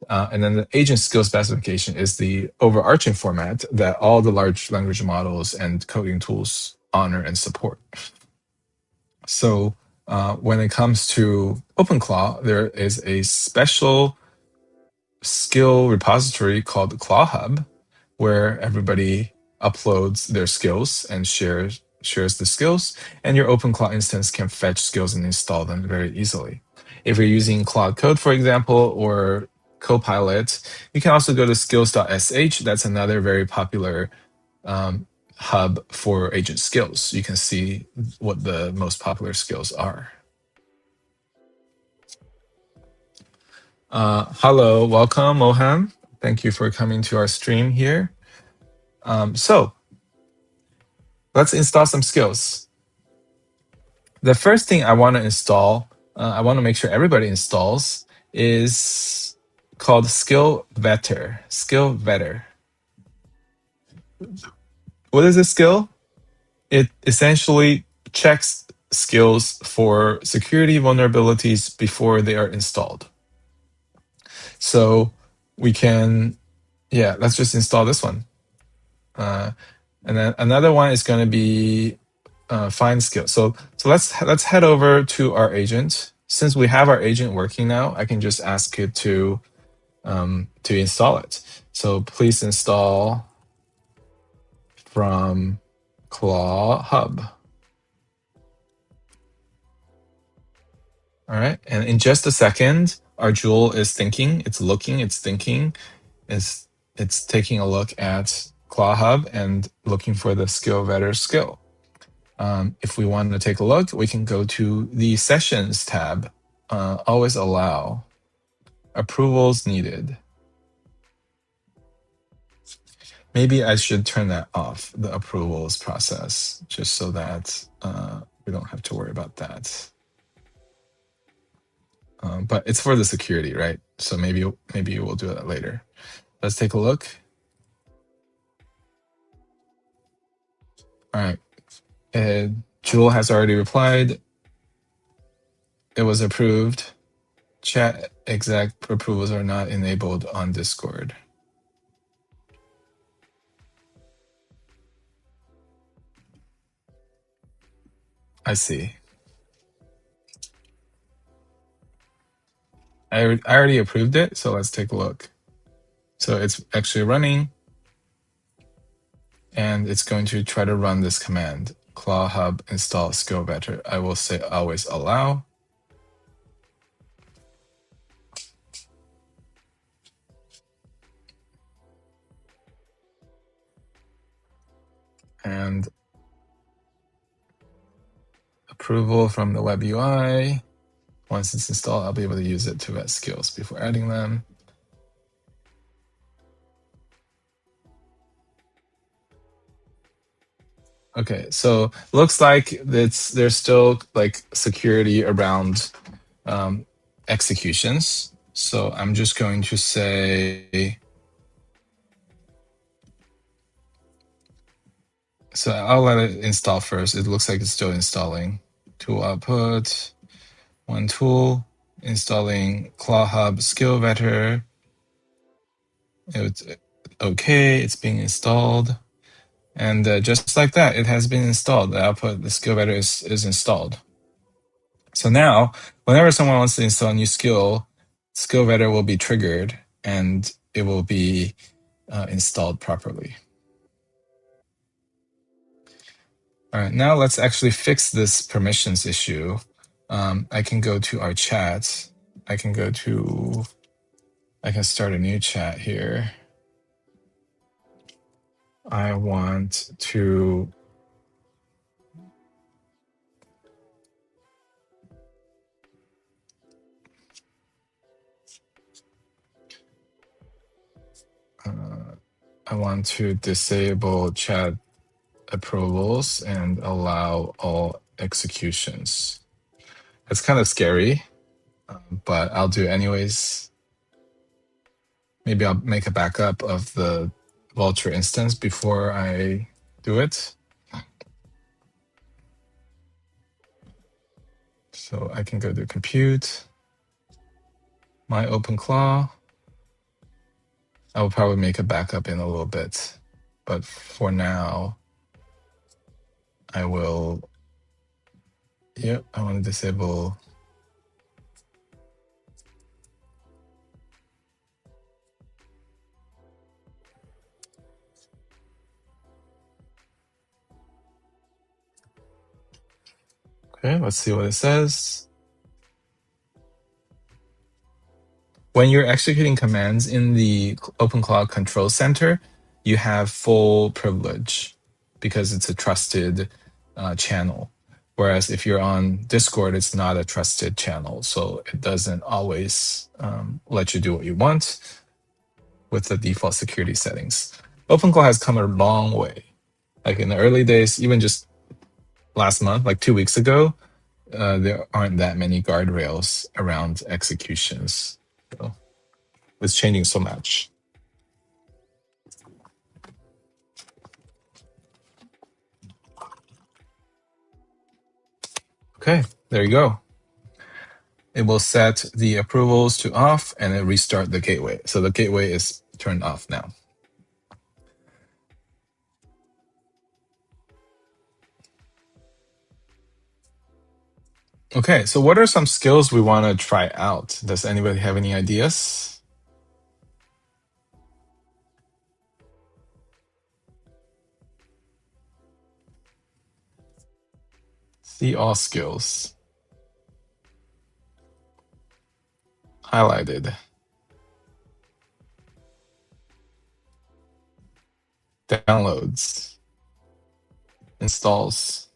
And then the agent skill specification is the overarching format that all the large language models and coding tools honor and support. So when it comes to OpenClaw, there is a special skill repository called Claw Hub, where everybody uploads their skills and shares the skills, and your OpenClaw instance can fetch skills and install them very easily. If you're using Claude Code, for example, or Copilot, you can also go to skills.sh. That's another very popular hub for agent skills. You can see what the most popular skills are. Hello, welcome, Mohan. Thank you for coming to our stream here. So let's install some skills. The first thing I want to install, I want to make sure everybody installs, is called Skill Vetter. Skill Vetter. What is a skill? It essentially checks skills for security vulnerabilities before they are installed. So we can, let's just install this one. And then another one is going to be find skill. So let's head over to our agent. Since we have our agent working now, I can just ask it to install it. So please install from Claw Hub. All right, and in just a second, our Joule is thinking, it's looking, it's thinking, it's taking a look at Claw Hub and looking for the skill vetter skill. If we want to take a look, we can go to the Sessions tab, always allow, approvals needed. Maybe I should turn that off, the approvals process, just so that we don't have to worry about that. But it's for the security, right? So maybe we'll do that later. Let's take a look. All right. Jewel has already replied. It was approved. Chat exec approvals are not enabled on Discord. I see. I already approved it, so let's take a look. So it's actually running, and it's going to try to run this command, claw hub install skill vector. I will say always allow. And approval from the web UI. Once it's installed, I'll be able to use it to vet skills before adding them. Okay, so looks like there's still like security around executions. So I'm just going to say, so I'll let it install first. It looks like it's still installing. Tool output, one tool, installing Claw Hub skill vector. It's okay, it's being installed. And just like that, it has been installed. The output, the skill vector is installed. So now, whenever someone wants to install a new skill, skill vector will be triggered and it will be installed properly. All right, now let's actually fix this permissions issue. I can go to our chat. I can start a new chat here. I want to disable chat approvals and allow all executions. It's kind of scary, but I'll do it anyways. Maybe I'll make a backup of the Vultr instance before I do it. So I can go to compute, my OpenClaw. I will probably make a backup in a little bit, but for now, I will, yep, I want to disable. Okay, let's see what it says. When you're executing commands in the OpenClaw Control Center, you have full privilege because it's a trusted channel. Whereas if you're on Discord, it's not a trusted channel. So it doesn't always let you do what you want with the default security settings. OpenClaw has come a long way. Like in the early days, even just last month, like 2 weeks ago, there aren't that many guardrails around executions. So it's changing so much. Okay, there you go. It will set the approvals to off and then restart the gateway. So the gateway is turned off now. Okay, so what are some skills we want to try out? Does anybody have any ideas? See all skills. Highlighted. Downloads. Installs.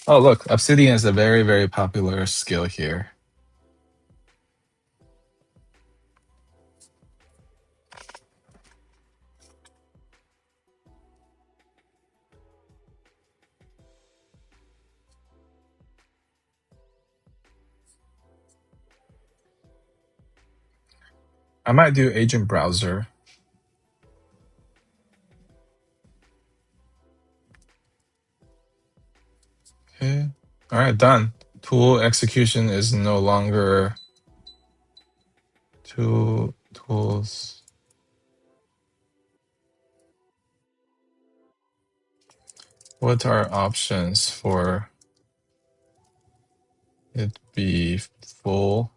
Oh, look, Obsidian is a very, very popular skill here. I might do agent browser. All right, done. Tool execution is no longer tools. What are options for it be full?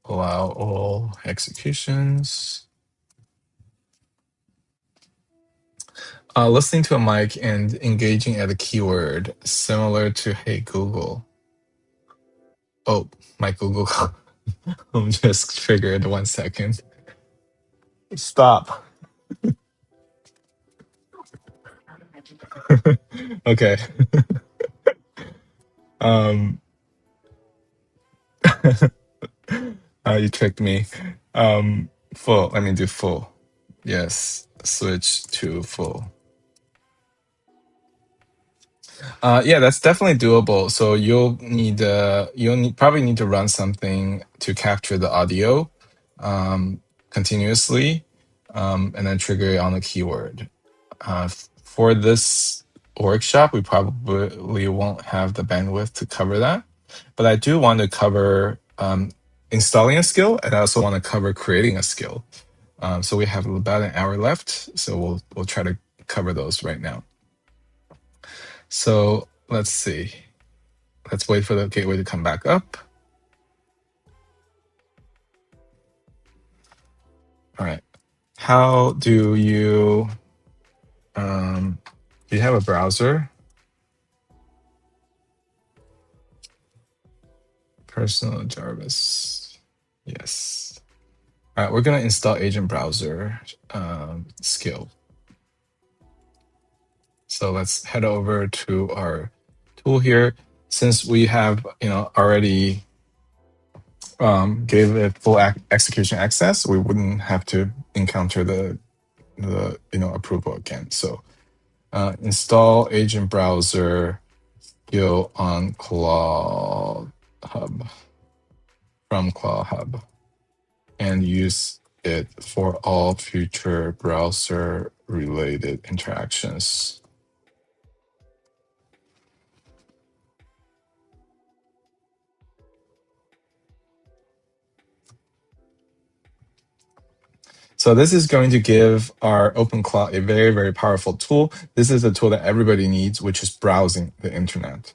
Allow all executions. Listening to a mic and engaging at a keyword similar to Hey Google. Oh, my Google Home just triggered 1 second. Stop. Okay. Um, you tricked me. Full. Let me do full. Yes. Switch to full. Yeah, that's definitely doable. So probably need to run something to capture the audio continuously, and then trigger it on the keyword. For this workshop, we probably won't have the bandwidth to cover that, but I do want to cover installing a skill, and I also want to cover creating a skill. So we have about an hour left, so we'll try to cover those right now. So let's see. Let's wait for the gateway to come back up. All right. How do you have a browser? Personal Jarvis. Yes. All right, we're gonna install Agent Browser skill. So let's head over to our tool here. Since we have already gave it full execution access, we wouldn't have to encounter the approval again. So install Agent Browser skill on Claw Hub from Claw Hub and use it for all future browser related interactions. So this is going to give our OpenClaw a very, very powerful tool. This is a tool that everybody needs, which is browsing the internet.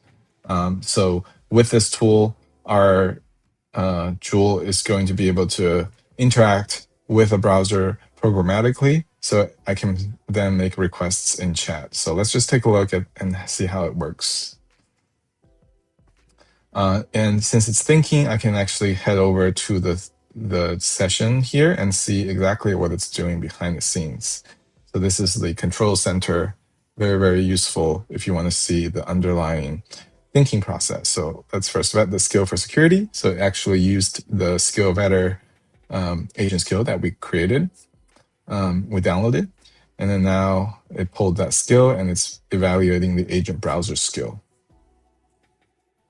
So with this tool, our Joule is going to be able to interact with a browser programmatically. So I can then make requests in chat. So let's just take a look at and see how it works. And since it's thinking, I can actually head over to the session here and see exactly what it's doing behind the scenes. So this is the control center, very, very useful if you want to see the underlying thinking process. So let's first vet the skill for security. So it actually used the skill vetter agent skill that we created, we downloaded, and then now it pulled that skill and it's evaluating the agent browser skill.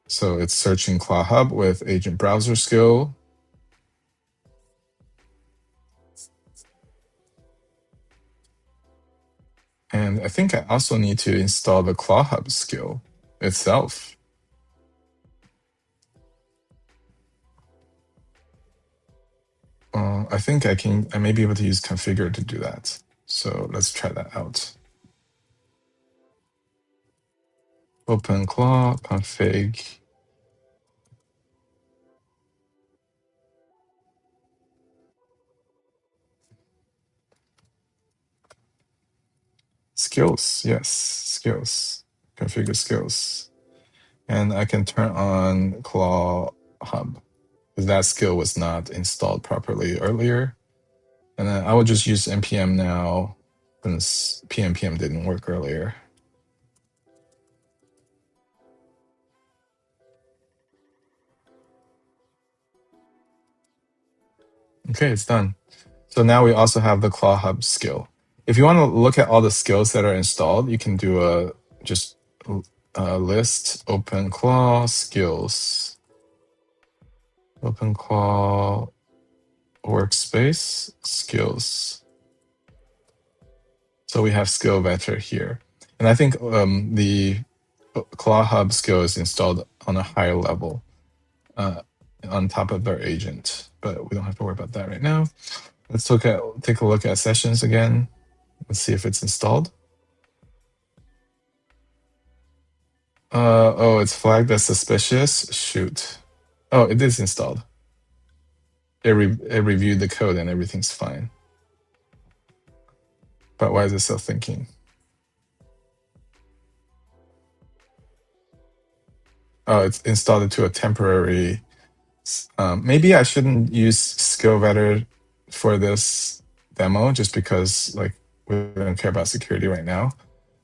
So it's searching Claw Hub with agent browser skill. And I think I also need to install the Claw Hub skill itself. I think I may be able to use configure to do that. So let's try that out. OpenClaw config. Skills, yes, skills, configure skills. And I can turn on Claw Hub because that skill was not installed properly earlier. And then I will just use npm now since pnpm didn't work earlier. Okay, it's done. So now we also have the Claw Hub skill. If you want to look at all the skills that are installed, you can do a list OpenClaw skills. OpenClaw workspace skills. So we have skill vector here. And I think the Claw Hub skill is installed on a higher level on top of our agent, but we don't have to worry about that right now. Let's take a look at sessions again. Let's see if it's installed. Oh, it's flagged as suspicious. Shoot. Oh, it is installed. It reviewed the code and everything's fine. But why is it still thinking? Oh, it's installed it to a temporary. Maybe I shouldn't use SkillVetter for this demo just because like we don't care about security right now.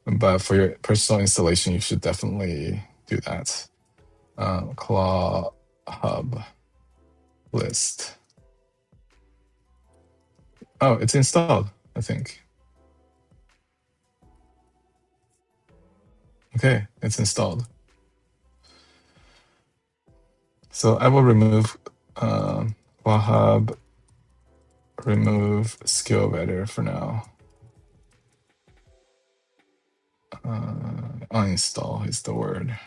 But for your personal installation, you should definitely do that. Claw hub list. Oh, it's installed, I think. Okay, it's installed. So I will remove Claw hub, remove SkillVetter for now. Uninstall is the word.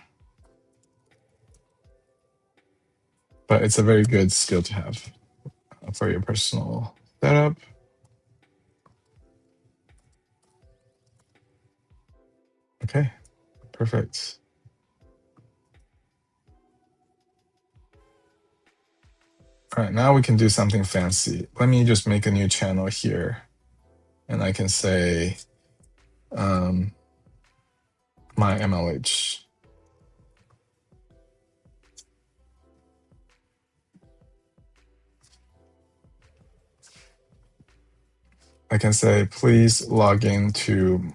But it's a very good skill to have for your personal setup. Okay, perfect. All right, now we can do something fancy. Let me just make a new channel here. And I can say my MLH. I can say, please log into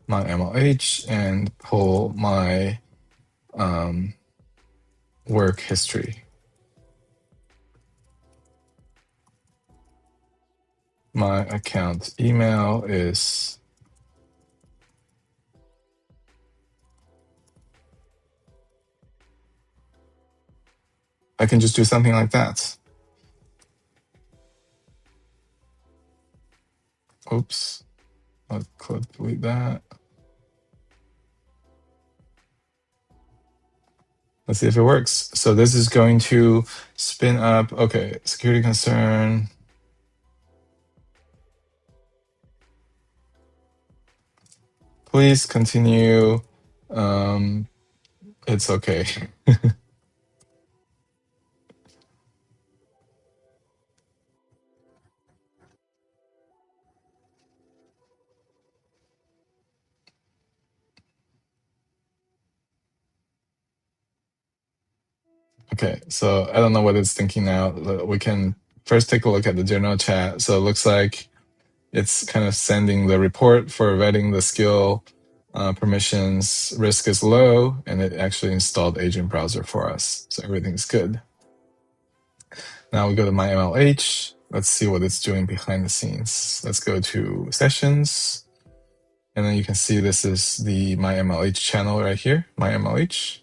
my MLH and pull my work history. My account email is I can just do something like that. Oops, I'll delete that. Let's see if it works. So this is going to spin up, okay, security concern. Please continue. It's okay. Okay, so I don't know what it's thinking now. We can first take a look at the general chat. So it looks like it's kind of sending the report for vetting the skill permissions. Risk is low, and it actually installed Agent Browser for us. So everything's good. Now we go to my MLH. Let's see what it's doing behind the scenes. Let's go to sessions. And then you can see this is the my MLH channel right here, my MLH.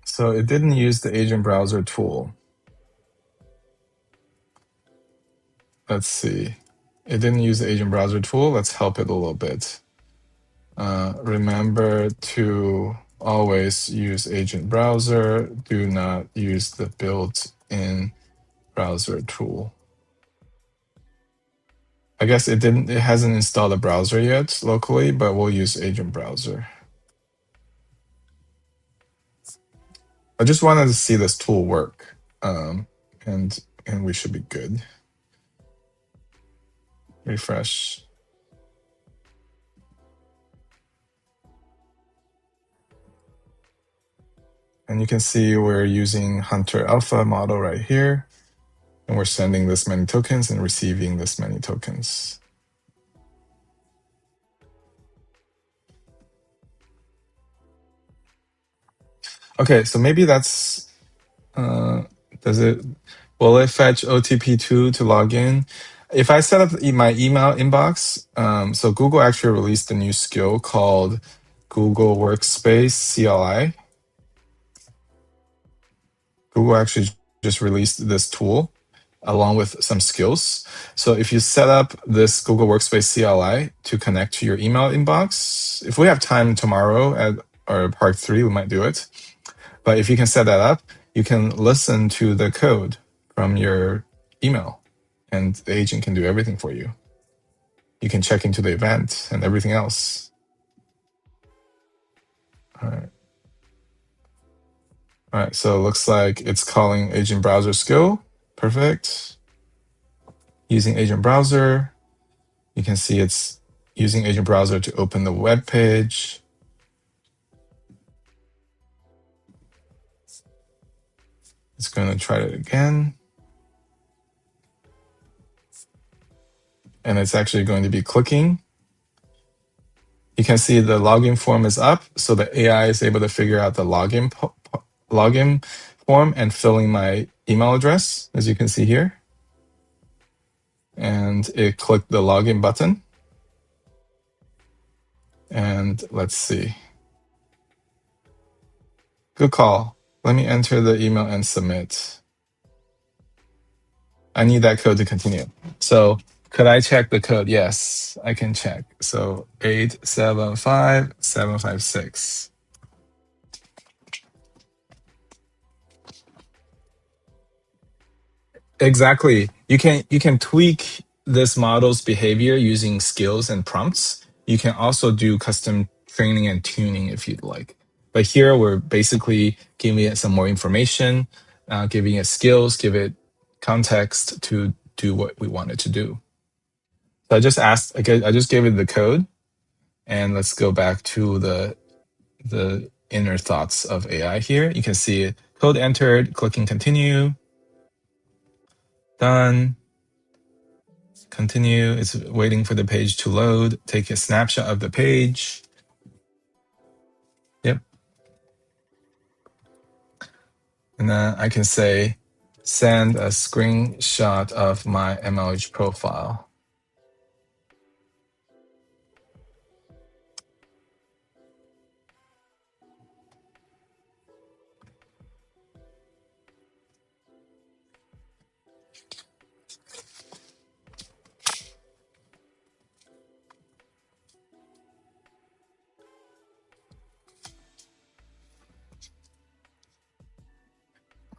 So it didn't use the Agent Browser tool. Let's see. It didn't use the Agent Browser tool. Let's help it a little bit. Remember to always use Agent Browser. Do not use the built-in browser tool. I guess it hasn't installed a browser yet locally, but we'll use Agent Browser. I just wanted to see this tool work, and we should be good. Refresh. And you can see we're using Hunter Alpha model right here, and we're sending this many tokens and receiving this many tokens. Okay, so maybe that's, will it fetch OTP2 to log in? If I set up my email inbox, so Google actually released a new skill called Google Workspace CLI. Google actually just released this tool. along with some skills. So if you set up this Google Workspace CLI to connect to your email inbox, if we have time tomorrow at our part 3, we might do it. But if you can set that up, you can listen to the code from your email, and the agent can do everything for you. You can check into the event and everything else. All right. All right, so it looks like it's calling agent browser skill. Perfect. Using agent browser, you can see it's using agent browser to open the web page. It's going to try it again. And it's actually going to be clicking. You can see the login form is up, so the AI is able to figure out the login form and filling my email address, as you can see here. And it clicked the login button. And let's see. Good call. Let me enter the email and submit. I need that code to continue. So could I check the code? Yes, I can check. So 875756. Exactly. You can tweak this model's behavior using skills and prompts. You can also do custom training and tuning if you'd like. But here we're basically giving it some more information, giving it skills, give it context to do what we want it to do. So I just gave it the code, and let's go back to the inner thoughts of AI here. You can see code entered, clicking continue, done. Continue. It's waiting for the page to load. Take a snapshot of the page. Yep. And then I can say, send a screenshot of my MLH profile.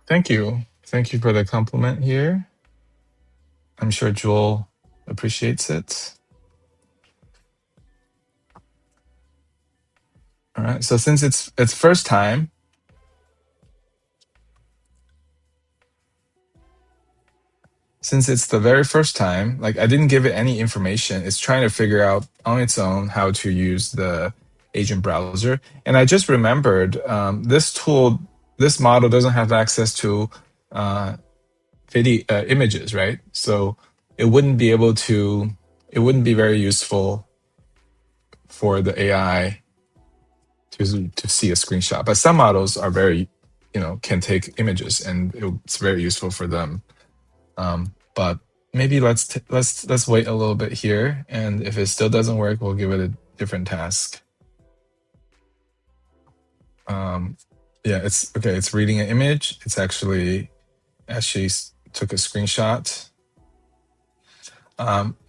Thank you. Thank you for the compliment here. I'm sure Joel appreciates it. All right. So since it's first time, since it's the very first time, like I didn't give it any information, it's trying to figure out on its own how to use the agent browser. And I just remembered this tool, this model doesn't have access to video images, right? So it wouldn't be able to, it wouldn't be very useful for the AI to see a screenshot. But some models are very, can take images, and it's very useful for them. But maybe let's wait a little bit here, and if it still doesn't work, we'll give it a different task. Yeah, it's okay. It's reading an image. It's actually took a screenshot.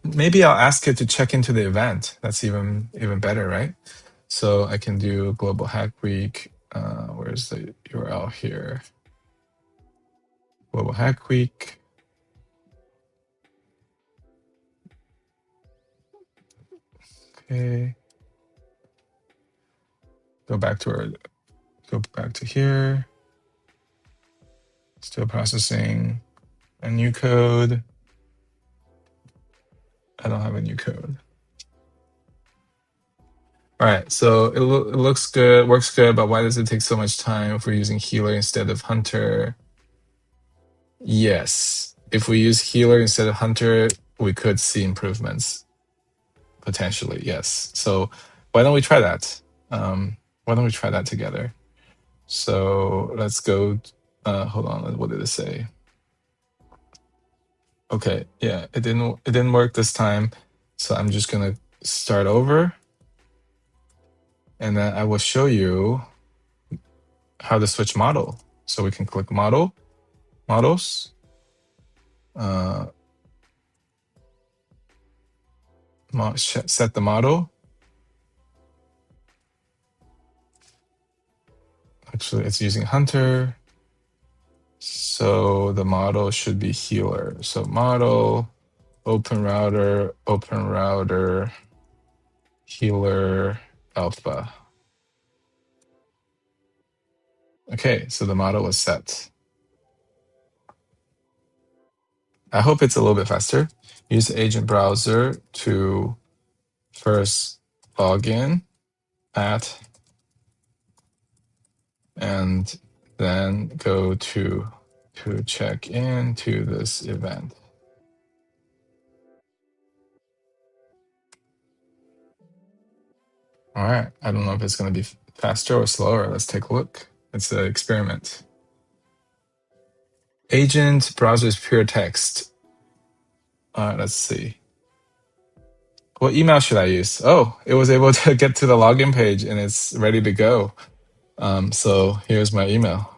Maybe I'll ask it to check into the event. That's even better, right? So I can do Global Hack Week. Where's the URL here? Global Hack Week. Okay. Go back to here. Still processing a new code. I don't have a new code. All right, so it looks good, works good, but why does it take so much time if we're using Healer instead of Hunter? Yes, if we use Healer instead of Hunter, we could see improvements, potentially, yes. So why don't we try that? Why don't we try that together? So let's go, hold on, what did it say? Okay, yeah, it didn't work this time. So I'm just gonna start over. And then I will show you how to switch model. So we can click models. set the model. Actually, it's using Hunter. So the model should be healer. So model, OpenRouter, healer, alpha. Okay, so the model was set. I hope it's a little bit faster. Use the agent browser to first log in at, and then go to check in to this event. All right, I don't know if it's going to be faster or slower. Let's take a look. It's an experiment. Agent browser is pure text. All right, let's see. What email should I use? Oh, it was able to get to the login page and it's ready to go. So here's my email.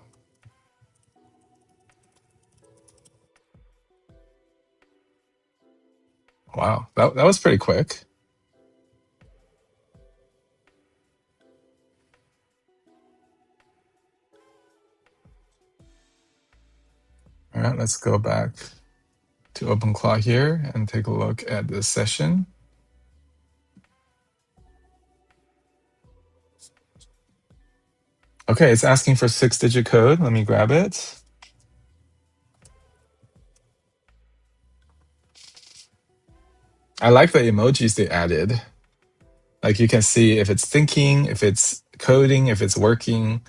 Wow, that was pretty quick. All right, let's go back to OpenClaw here and take a look at this session. Okay, it's asking for 6-digit code. Let me grab it. I like the emojis they added. Like you can see if it's thinking, if it's coding, if it's working.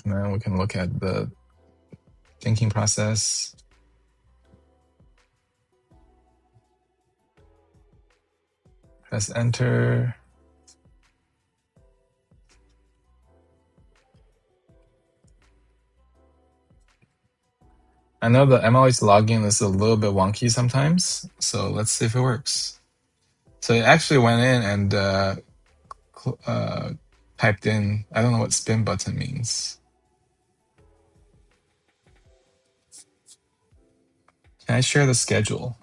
Now we can look at the thinking process. Press enter. I know the MLH login is a little bit wonky sometimes, so let's see if it works. So it actually went in and typed in, I don't know what spin button means. Can I share the schedule?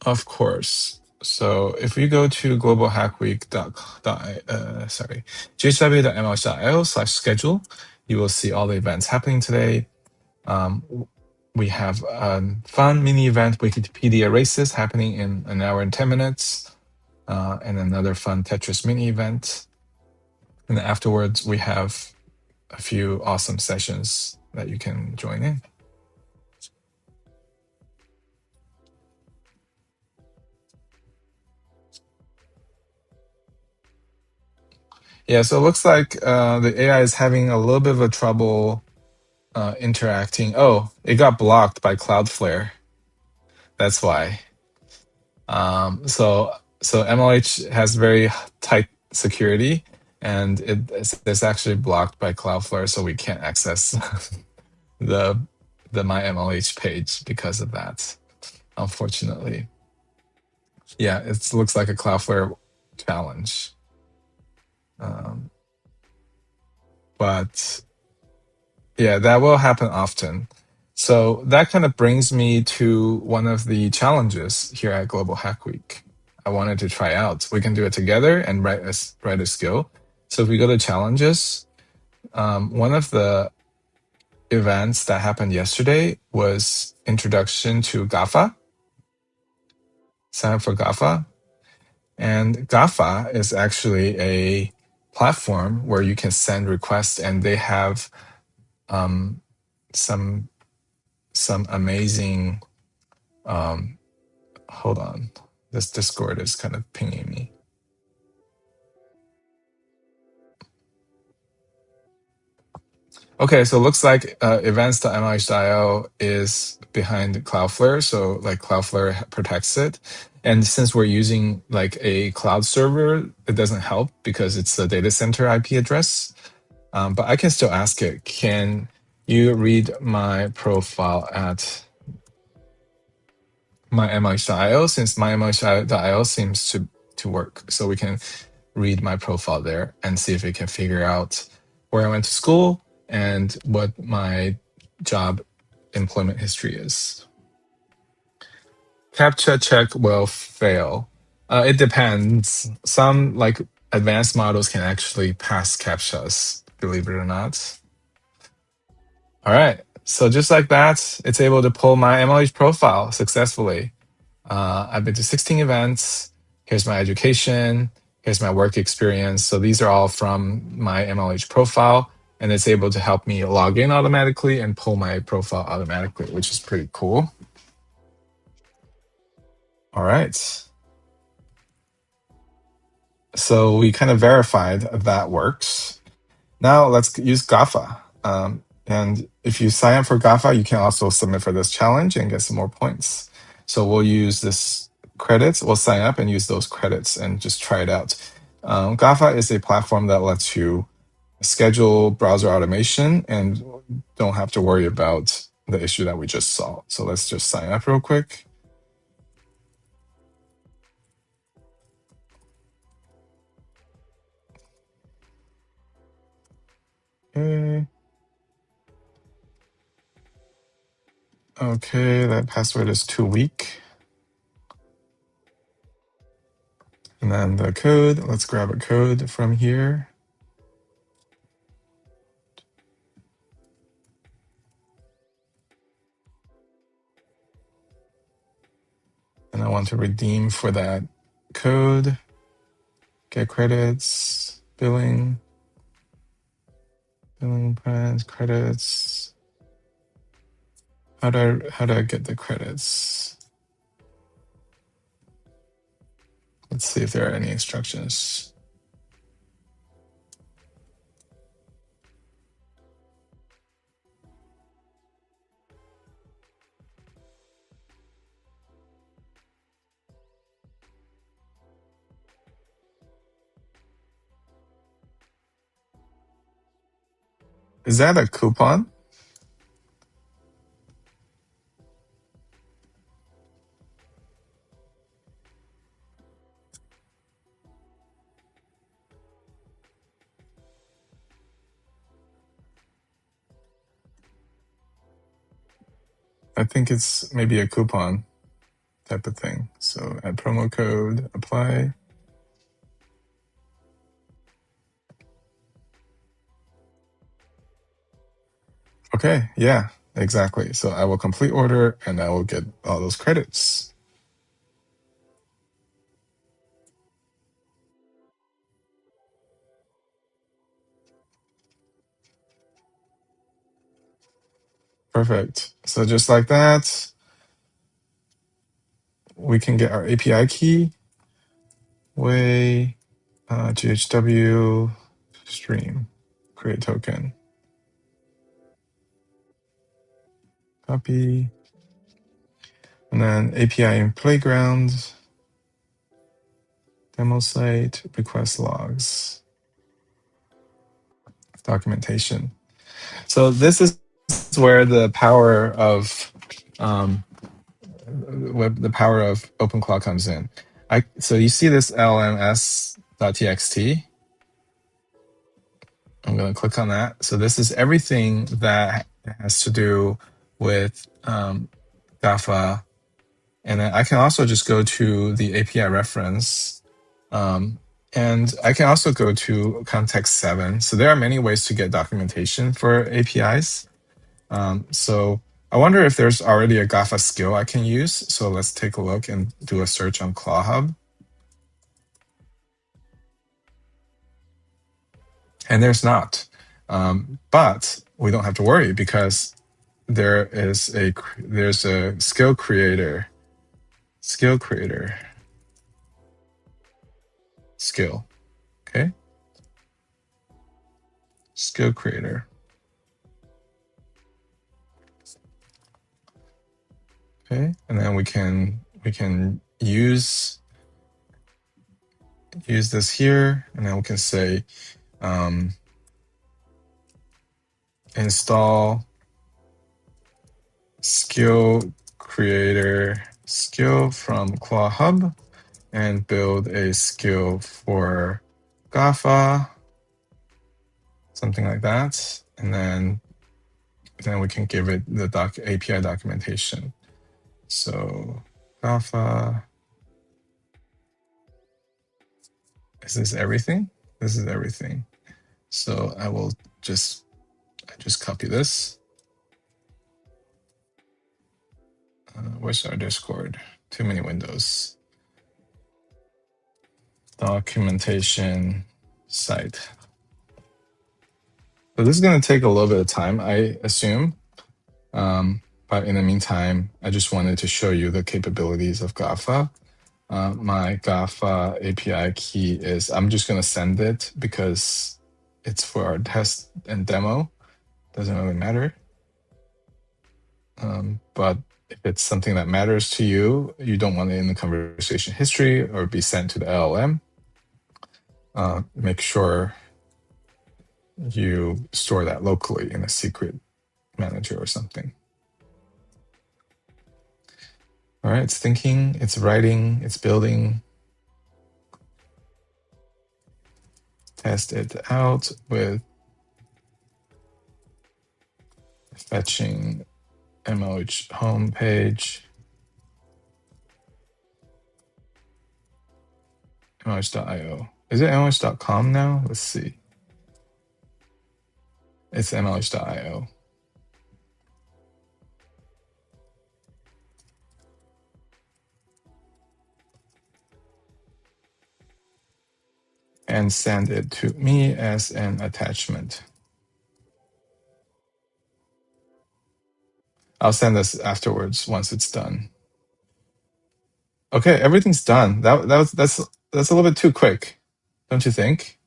Of course. So if we go to ghw.mlh.io/schedule, you will see all the events happening today. We have a fun mini event, Wikipedia races, happening in an hour and 10 minutes, and another fun Tetris mini event. And then afterwards, we have a few awesome sessions that you can join in. Yeah, so it looks like the AI is having a little bit of a trouble interacting. Oh, it got blocked by Cloudflare. That's why. So MLH has very tight security, and it's actually blocked by Cloudflare, so we can't access the My MLH page because of that. Unfortunately, yeah, it looks like a Cloudflare challenge. But yeah, that will happen often. So that kind of brings me to one of the challenges here at Global Hack Week. I wanted to try out. We can do it together and write a skill. So if we go to challenges, one of the events that happened yesterday was introduction to GAFA. Sign up for GAFA. And GAFA is actually a platform where you can send requests, and they have some amazing. Hold on, this Discord is kind of pinging me. Okay, so it looks like events.mlh.io is behind Cloudflare, so like Cloudflare protects it. And since we're using like a cloud server, it doesn't help because it's a data center IP address. But I can still ask it, can you read my profile at my MLH.io, since my MLH.io seems to work. So we can read my profile there and see if we can figure out where I went to school and what my job employment history is. CAPTCHA check will fail. It depends. Some like advanced models can actually pass CAPTCHAs, believe it or not. All right. So just like that, it's able to pull my MLH profile successfully. I've been to 16 events. Here's my education. Here's my work experience. So these are all from my MLH profile, and it's able to help me log in automatically and pull my profile automatically, which is pretty cool. All right. So we kind of verified that works. Now let's use GAFA. And if you sign up for GAFA, you can also submit for this challenge and get some more points. So we'll use this credits. We'll sign up and use those credits and just try it out. GAFA is a platform that lets you schedule browser automation and don't have to worry about the issue that we just saw. So let's just sign up real quick. Okay. Okay, that password is too weak. And then the code, let's grab a code from here. And I want to redeem for that code, get credits, billing plans, credits. How do I get the credits? Let's see if there are any instructions. Is that a coupon? I think it's maybe a coupon type of thing. So add promo code, apply. Okay, yeah, exactly. So I will complete order and I will get all those credits. Perfect. So just like that, we can get our API key, way, GHW, stream, create token, copy, and then API in playground, demo site, request logs, documentation. So this is where the power of OpenClaw comes in. So you see this lms.txt. I'm going to click on that. So this is everything that has to do with GAFA. And then I can also just go to the API reference. And I can also go to context 7. So there are many ways to get documentation for APIs. So I wonder if there's already a GAFA skill I can use. So let's take a look and do a search on ClawHub. And there's not. But we don't have to worry because there's a skill creator skill. Okay, skill creator. Okay, and then we can use this here, and then we can say install skill creator skill from Claw Hub and build a skill for GAFA, something like that. And then we can give it the API documentation. So GAFA, is this everything? This is everything. So I just copy this. Where's our Discord? Too many windows. Documentation site. So this is going to take a little bit of time, I assume. But in the meantime, I just wanted to show you the capabilities of GAFA. My GAFA API key is, I'm just going to send it because it's for our test and demo. Doesn't really matter. But if it's something that matters to you, you don't want it in the conversation history or be sent to the LLM, make sure you store that locally in a secret manager or something. All right, it's thinking, it's writing, it's building. Test it out with fetching MOH homepage. MOH.io. Is it MOH.com now? Let's see. It's MOH.io. And send it to me as an attachment. I'll send this afterwards once it's done. Okay, everything's done. That's a little bit too quick, don't you think?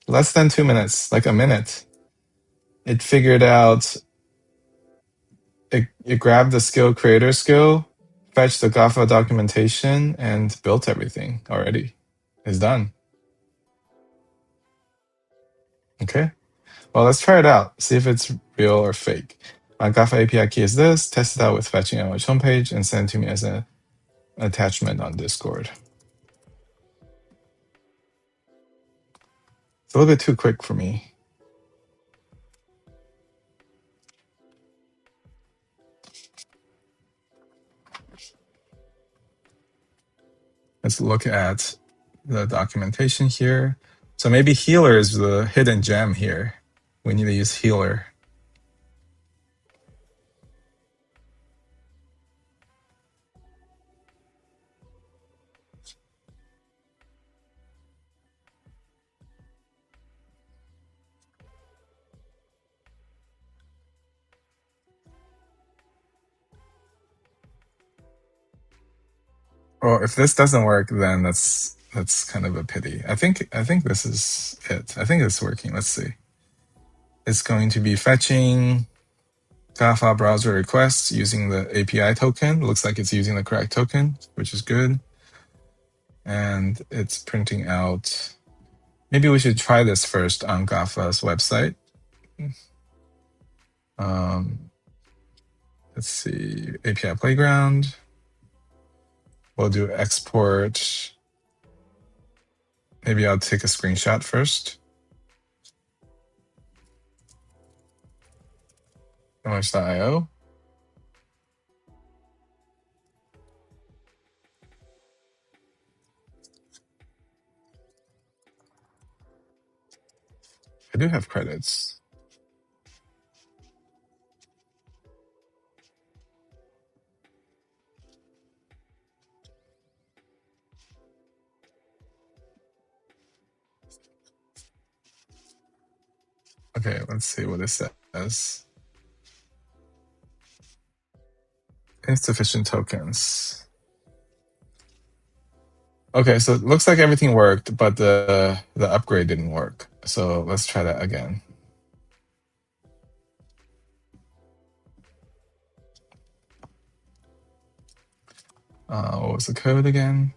Less than 2 minutes, like a minute. It figured out. It grabbed the skill creator skill, fetched the GAFA documentation, and built everything already. It's done. Okay. Well, let's try it out. See if it's real or fake. My GAFA API key is this. Test it out with fetching MOH homepage and send it to me as an attachment on Discord. It's a little bit too quick for me. Let's look at the documentation here. So maybe healer is the hidden gem here. We need to use healer. Well, if this doesn't work, then that's kind of a pity. I think this is it. I think it's working. Let's see. It's going to be fetching GAFA browser requests using the API token. Looks like it's using the correct token, which is good. And it's printing out. Maybe we should try this first on GAFA's website. Let's see, API Playground. We'll do export. Maybe I'll take a screenshot first. MOH.io. I do have credits. Okay, let's see what it says. Insufficient tokens. Okay, so it looks like everything worked, but the upgrade didn't work. So let's try that again. What was the code again?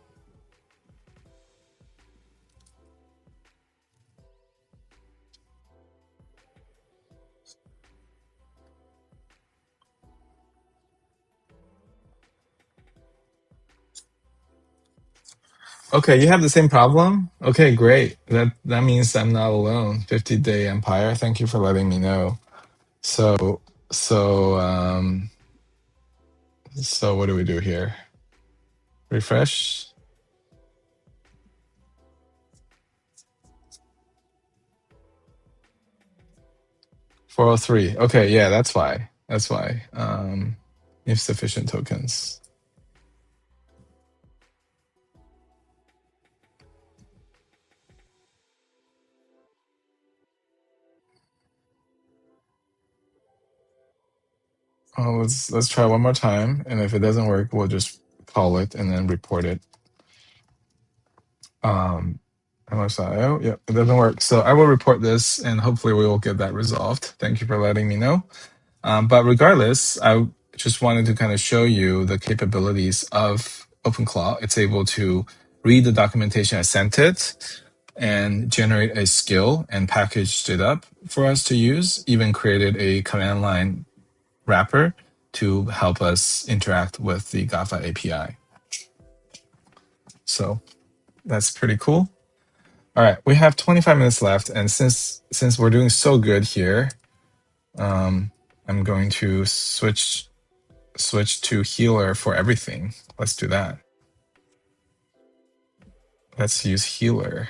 Okay, you have the same problem? Okay, great. That means I'm not alone. 50-day empire. Thank you for letting me know. So so so what do we do here? Refresh. 403. Okay, yeah, that's why. That's why. If sufficient tokens. Oh, let's try one more time, and if it doesn't work, we'll just call it and then report it. MSIO, yep, it doesn't work. So I will report this, and hopefully we will get that resolved. Thank you for letting me know. But regardless, I just wanted to kind of show you the capabilities of OpenClaw. It's able to read the documentation I sent it and generate a skill and packaged it up for us to use, even created a command line wrapper to help us interact with the GAFA API. So that's pretty cool. All right, we have 25 minutes left, and since we're doing so good here, I'm going to switch to healer for everything. Let's do that. Let's use healer.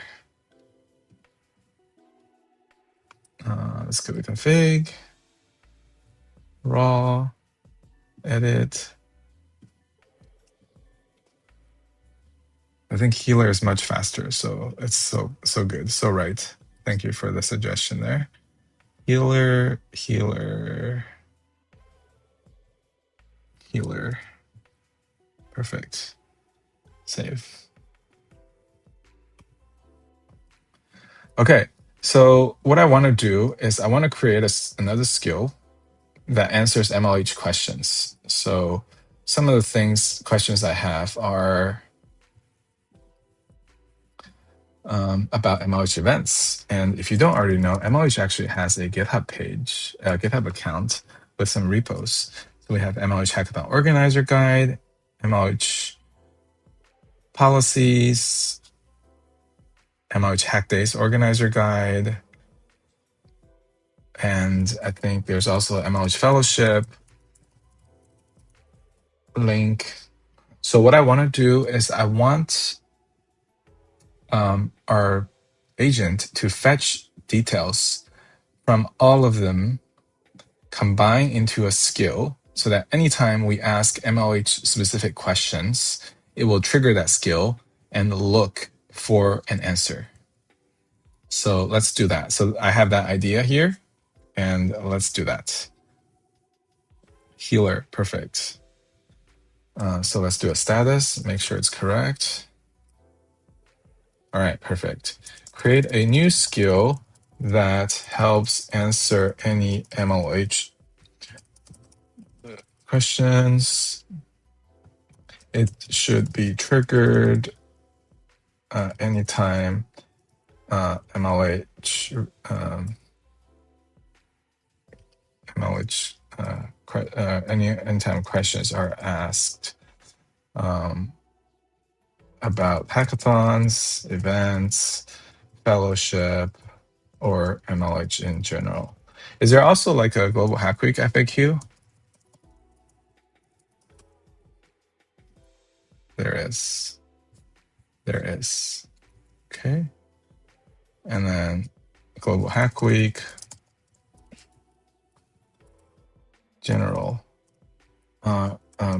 Let's go to config, raw, edit. I think healer is much faster, so it's so good, so right. Thank you for the suggestion there. Healer. Perfect. Save. Okay, so what I want to do is I want to create another skill that answers MLH questions. So some of the questions I have are about MLH events. And if you don't already know, MLH actually has a GitHub page, a GitHub account with some repos. So we have MLH Hackathon Organizer Guide, MLH Policies, MLH Hack Days Organizer Guide, and I think there's also MLH Fellowship link. So what I want to do is I want our agent to fetch details from all of them, combine into a skill so that anytime we ask MLH specific questions, it will trigger that skill and look for an answer. So let's do that. So I have that idea here, and let's do that. Healer, perfect. So let's do a status, make sure it's correct. All right, perfect. Create a new skill that helps answer any MLH questions. It should be triggered anytime MLH anytime questions are asked about hackathons, events, fellowship, or MLH in general. Is there also like a Global Hack Week FAQ? There is. Okay. And then Global Hack Week, general.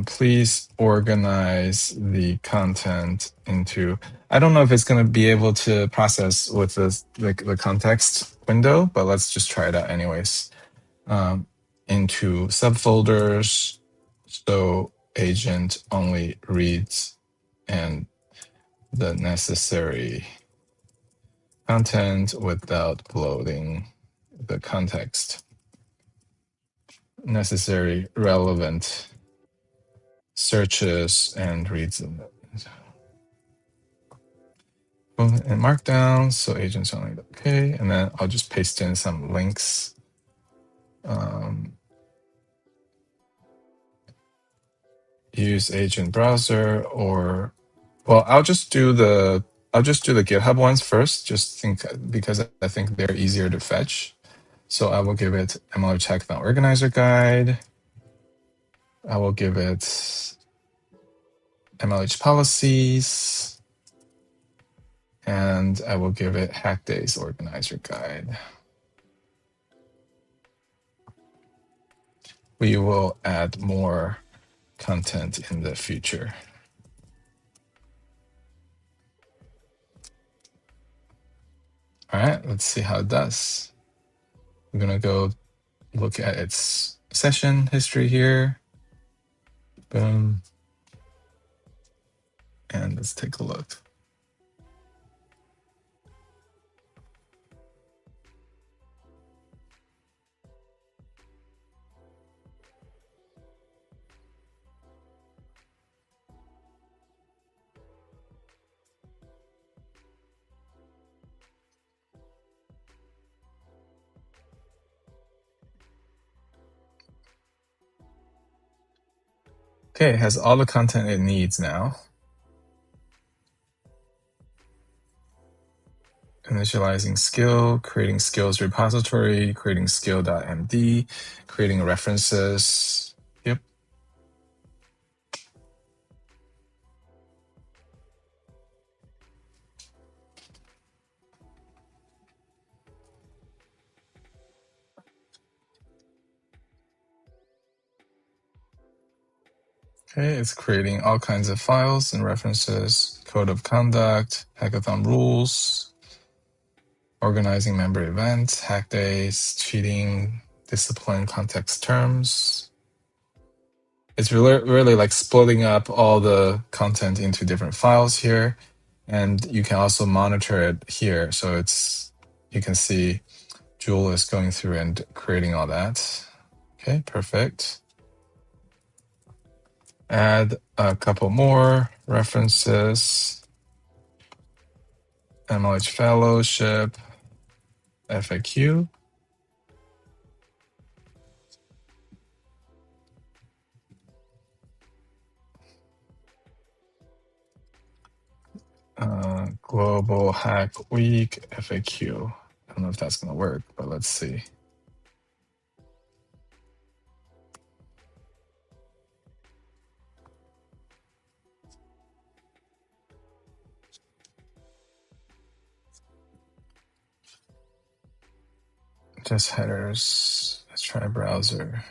Please organize the content into, I don't know if it's going to be able to process with the context window, but let's just try it out anyways. Into subfolders, so agent only reads and the necessary content without loading the context. Necessary relevant searches and reads them. And markdown, so agents only, okay. And then I'll just paste in some links. Use agent browser or Well, I'll just do the GitHub ones first, because I think they're easier to fetch. So I will give it MLH Hackathon Organizer Guide. I will give it MLH Policies, and I will give it Hack Days Organizer Guide. We will add more content in the future. All right, let's see how it does. We're gonna go look at its session history here. Boom. And let's take a look. Okay, it has all the content it needs now. Initializing skill, creating skills repository, creating skill.md, creating references. Yep. Okay, it's creating all kinds of files and references, code of conduct, hackathon rules, organizing member events, hack days, cheating, discipline, context terms. It's really like splitting up all the content into different files here. And you can also monitor it here. So you can see Joule is going through and creating all that. Okay, perfect. Add a couple more references. MLH Fellowship, FAQ. Global Hack Week, FAQ. I don't know if that's going to work, but let's see. Just headers. Let's try browser.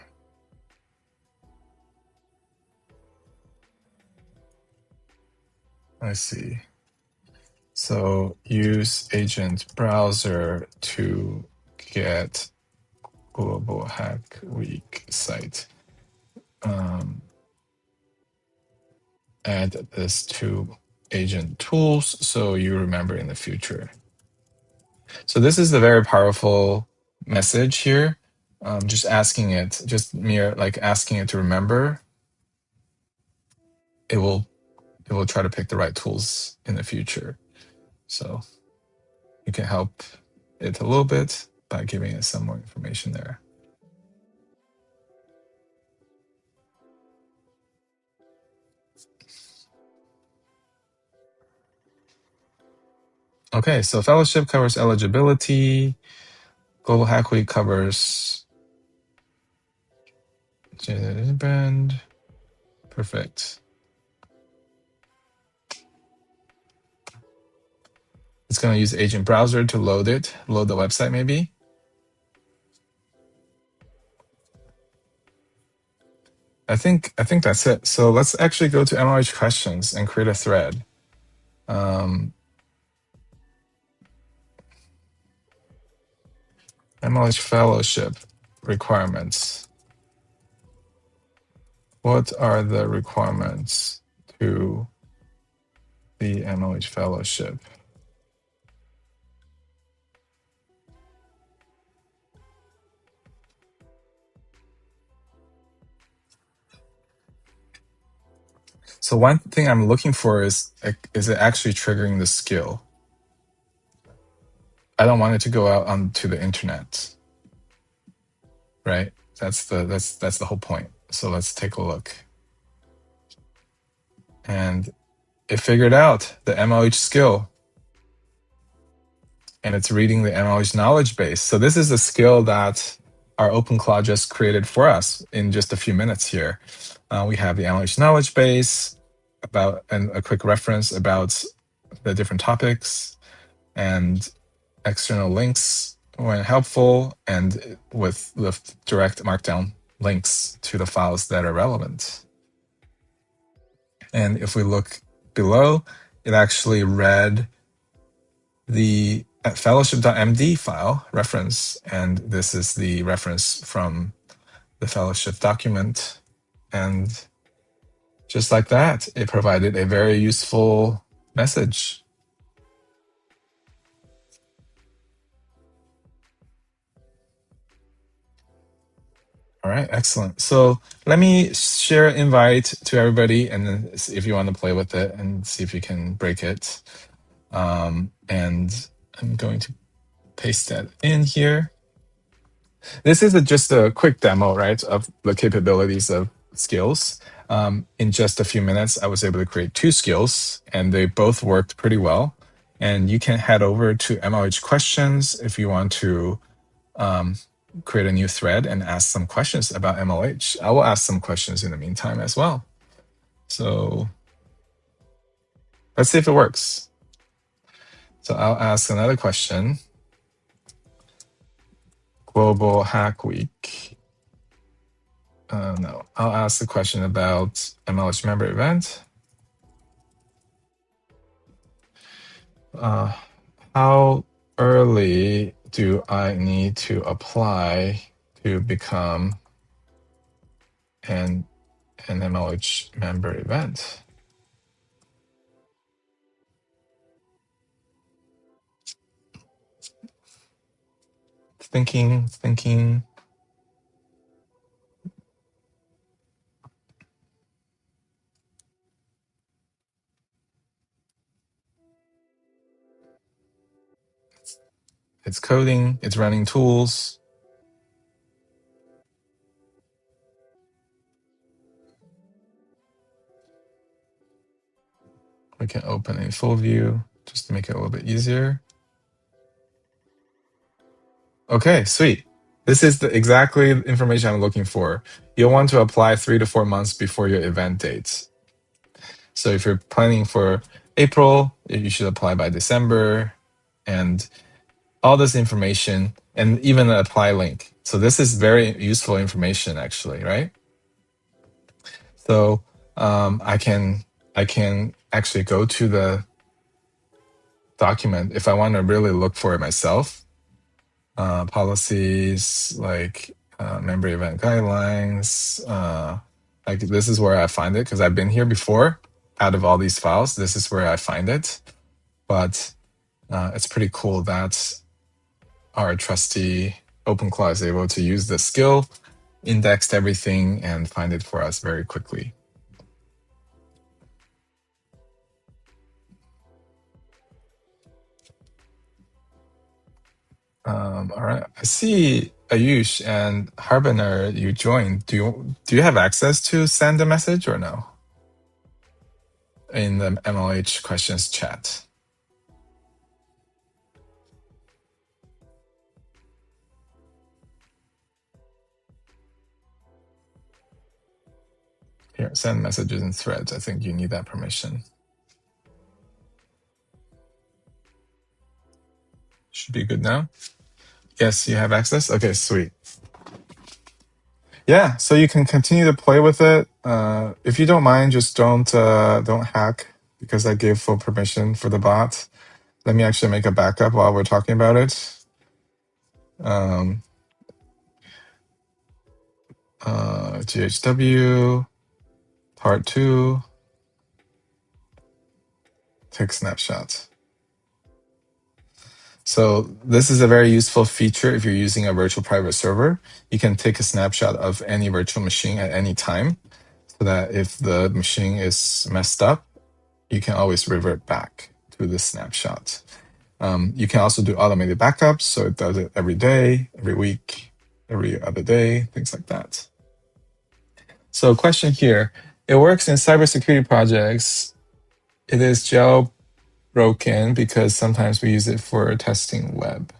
I see. So use agent browser to get Global Hack Week site. Add this to agent tools so you remember in the future. So this is a very powerful message here. Just asking it, asking it to remember. It will try to pick the right tools in the future. So you can help it a little bit by giving it some more information there. Okay, so fellowship covers eligibility. Global Hack Week covers brand. Perfect. It's going to use agent browser to load the website maybe. I think that's it. So let's actually go to MLH questions and create a thread. MLH fellowship requirements. What are the requirements to the MLH fellowship? So one thing I'm looking for is it actually triggering the skill? I don't want it to go out onto the internet, right? That's the whole point. So let's take a look. And it figured out the MLH skill. And it's reading the MLH knowledge base. So this is a skill that our OpenClaw just created for us in just a few minutes here. We have the MLH knowledge base and a quick reference about the different topics and external links when helpful, and with the direct markdown links to the files that are relevant. And if we look below, it actually read the fellowship.md file reference, and this is the reference from the fellowship document. And just like that, it provided a very useful message. All right, excellent. So let me share an invite to everybody, and then if you want to play with it and see if you can break it. And I'm going to paste that in here. This is just a quick demo, right, of the capabilities of skills. In just a few minutes, I was able to create 2 skills, and they both worked pretty well. And you can head over to MLH questions if you want to create a new thread and ask some questions about MLH. I will ask some questions in the meantime as well. So let's see if it works. So I'll ask another question. Global Hack Week. No, I'll ask the question about MLH member event. How early do I need to apply to become an MLH member event? Thinking. It's coding, it's running tools. We can open in full view just to make it a little bit easier. Okay, sweet. This is exactly the information I'm looking for. You'll want to apply 3 to 4 months before your event date. So if you're planning for April, you should apply by December, and all this information, and even the apply link. So this is very useful information, actually, right? So I can actually go to the document if I want to really look for it myself. Policies like member event guidelines. Like this is where I find it because I've been here before. Out of all these files, this is where I find it. But it's pretty cool that our trusty OpenClaw is able to use the skill, indexed everything, and find it for us very quickly. All right, I see Ayush and Harbinger, you joined. Do you have access to send a message or no? In the MLH questions chat. Here, send messages in threads. I think you need that permission. Should be good now. Yes, you have access? Okay, sweet. Yeah, so you can continue to play with it. If you don't mind, just don't hack, because I gave full permission for the bot. Let me actually make a backup while we're talking about it. GHW, part 2, take snapshot. So this is a very useful feature if you're using a virtual private server. You can take a snapshot of any virtual machine at any time, so that if the machine is messed up, you can always revert back to the snapshot. You can also do automated backups, so it does it every day, every week, every other day, things like that. So question here, it works in cybersecurity projects It is jailbroken because sometimes we use it for testing web.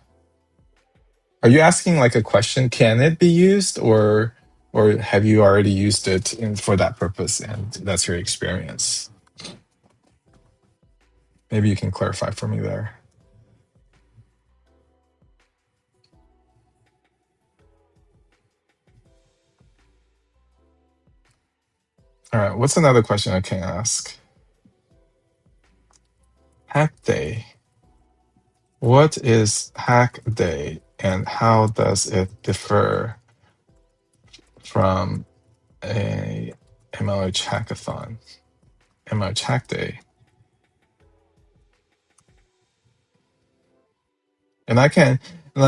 Are you asking like a question? Can it be used, or have you already used it for that purpose and that's your experience? Maybe you can clarify for me there. All right, what's another question I can ask? Hack Day. What is Hack Day and how does it differ from a MLH hackathon? MLH Hack Day. And I can,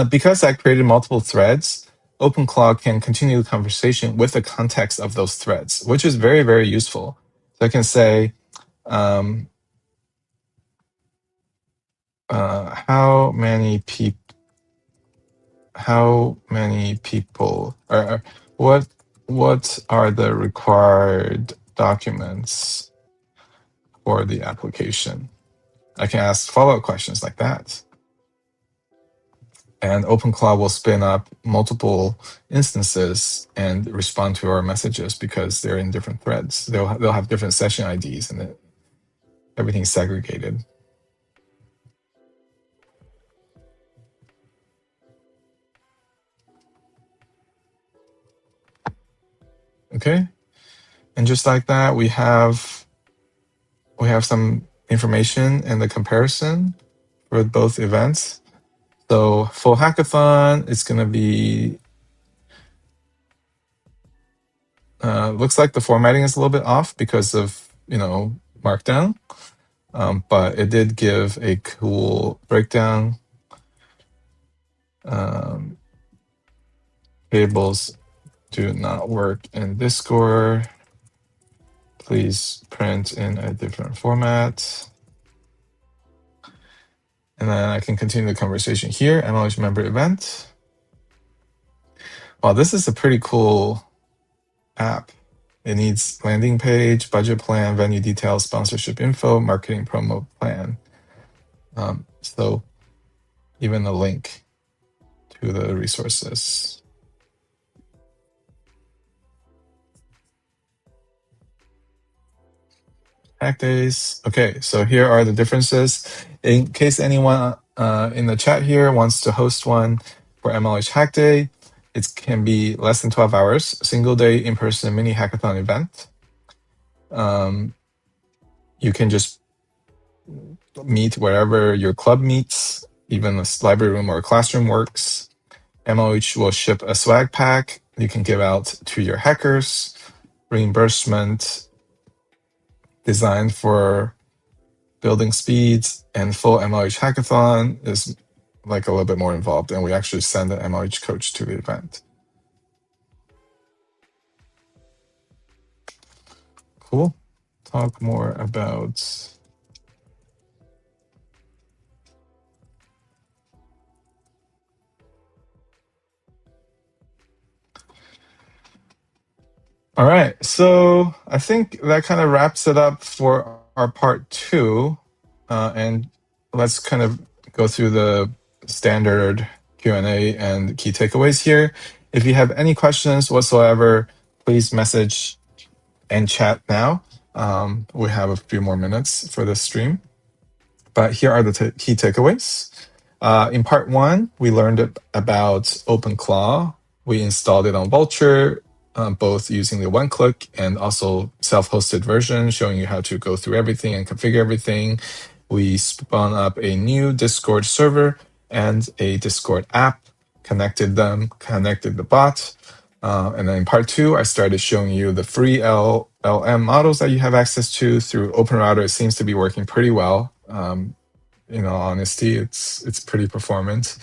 because I created multiple threads, OpenClaw can continue the conversation with the context of those threads, which is very, very useful. So I can say, how many people are what are the required documents for the application? I can ask follow-up questions like that. And OpenClaw will spin up multiple instances and respond to our messages because they're in different threads. They'll have different session IDs and everything's segregated. Okay, and just like that, we have some information and the comparison for both events. So full hackathon, it's going to be, looks like the formatting is a little bit off because of, Markdown, but it did give a cool breakdown. Tables do not work in Discord. Please print in a different format. And then I can continue the conversation here. MLH member event. Wow, this is a pretty cool app. It needs landing page, budget plan, venue details, sponsorship info, marketing promo plan. So even a link to the resources. Hack days. Okay, so here are the differences. In case anyone in the chat here wants to host one for MLH Hack Day, it can be less than 12 hours, single day in-person mini hackathon event. You can just meet wherever your club meets, even a library room or a classroom works. MLH will ship a swag pack you can give out to your hackers. Reimbursement designed for building speeds, and full MLH hackathon is like a little bit more involved, and we actually send an MLH coach to the event. Cool. Talk more about all right, so I think that kind of wraps it up for our part 2, and let's kind of go through the standard Q&A and key takeaways here. If you have any questions whatsoever, please message and chat now. We have a few more minutes for this stream, but here are the key takeaways. In part 1, we learned about OpenClaw. We installed it on Vultr, both using the one-click and also self-hosted version, showing you how to go through everything and configure everything. We spun up a new Discord server and a Discord app, connected the bot. And then in part 2, I started showing you the free LLM models that you have access to through OpenRouter. It seems to be working pretty well. In all honesty, it's pretty performant.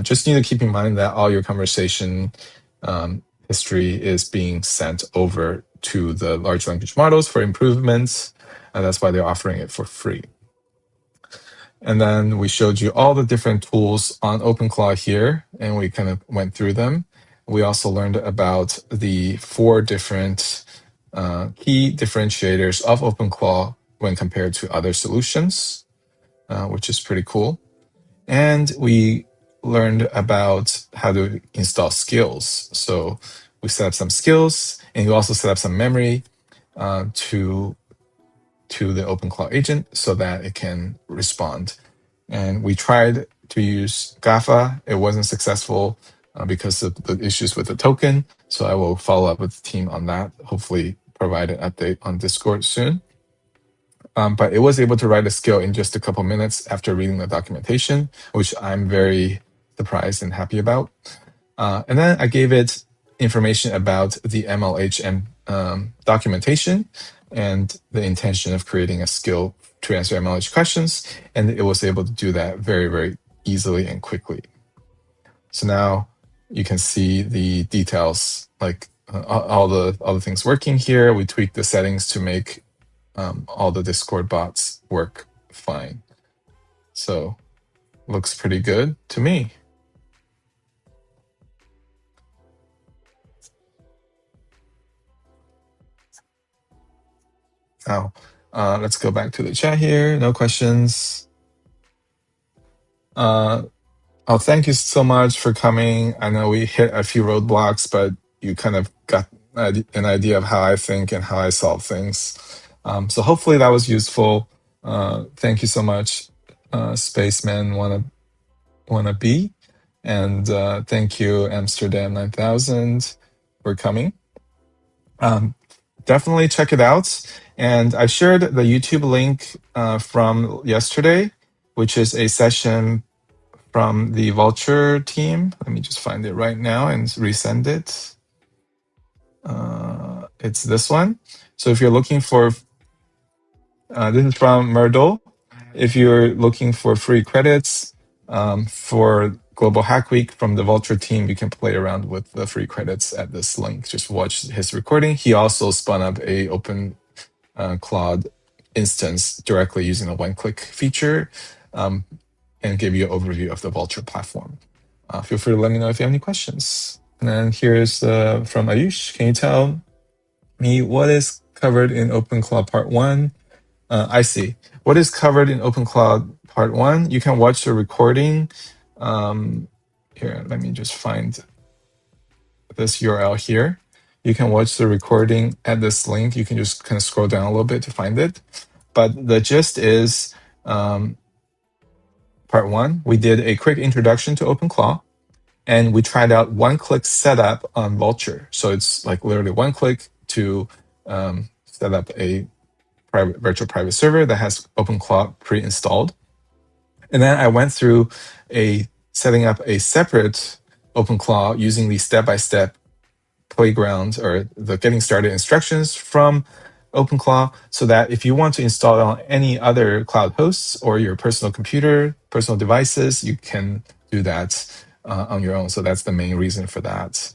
Just need to keep in mind that all your conversation history is being sent over to the large language models for improvements, and that's why they're offering it for free. And then we showed you all the different tools on OpenClaw here, and we kind of went through them. We also learned about the 4 different key differentiators of OpenClaw when compared to other solutions, which is pretty cool. And we learned about how to install skills. So we set up some skills, and we also set up some memory to the OpenClaw agent so that it can respond. And we tried to use GAFA. It wasn't successful because of the issues with the token. So I will follow up with the team on that, hopefully provide an update on Discord soon. But it was able to write a skill in just a couple minutes after reading the documentation, which I'm very surprised and happy about. And then I gave it information about the MLHM documentation and the intention of creating a skill to answer MLH questions. And it was able to do that very, very easily and quickly. So now you can see the details, like all the things working here. We tweaked the settings to make all the Discord bots work fine. So looks pretty good to me. Now, let's go back to the chat here. No questions. Thank you so much for coming. I know we hit a few roadblocks, but you kind of got an idea of how I think and how I solve things. So hopefully that was useful. Thank you so much, Spaceman wanna be, and thank you, Amsterdam 9000, for coming. Definitely check it out. And I shared the YouTube link from yesterday, which is a session from the Vulture team. Let me just find it right now and resend it. It's this one. So if you're looking for, this is from Myrtle. If you're looking for free credits for Global Hack Week from the Vulture team, you can play around with the free credits at this link. Just watch his recording. He also spun up a OpenClaw instance directly using a one-click feature and give you an overview of the Vulture platform. Feel free to let me know if you have any questions. And then here's from Ayush. Can you tell me what is covered in OpenClaw Part 1? I see. What is covered in OpenClaw Part 1? You can watch the recording. Here, let me just find this URL here. You can watch the recording at this link. You can just kind of scroll down a little bit to find it. But the gist is Part 1, we did a quick introduction to OpenClaw, and we tried out one-click setup on Vulture. So it's like literally one click to set up a virtual private server that has OpenClaw pre-installed. And then I went through setting up a separate OpenClaw using the step-by-step playground or the getting started instructions from OpenClaw, so that if you want to install it on any other cloud hosts or your personal computer, personal devices, you can do that on your own. So that's the main reason for that.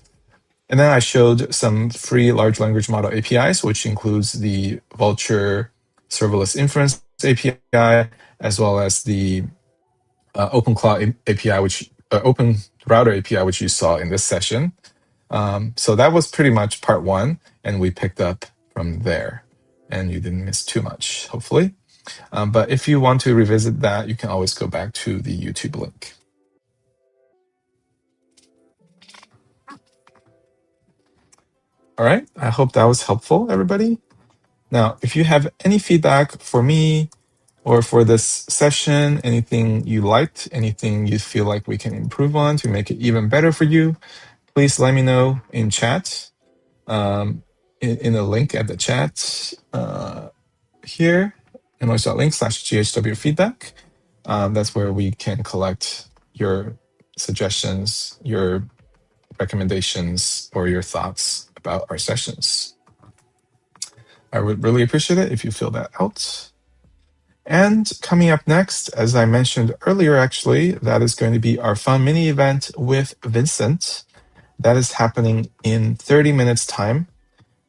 And then I showed some free large language model APIs, which includes the Vulture serverless inference API, as well as the OpenClaw API, OpenRouter API, which you saw in this session. So that was pretty much part 1, and we picked up from there. And you didn't miss too much, hopefully. But if you want to revisit that, you can always go back to the YouTube link. All right, I hope that was helpful, everybody. Now, if you have any feedback for me or for this session, anything you liked, anything you feel like we can improve on to make it even better for you, please let me know in chat, in the link at the chat here, noise.link/GHW feedback. That's where we can collect your suggestions, your recommendations, or your thoughts about our sessions. I would really appreciate it if you fill that out. And coming up next, as I mentioned earlier, actually, that is going to be our fun mini event with Vincent. That is happening in 30 minutes time.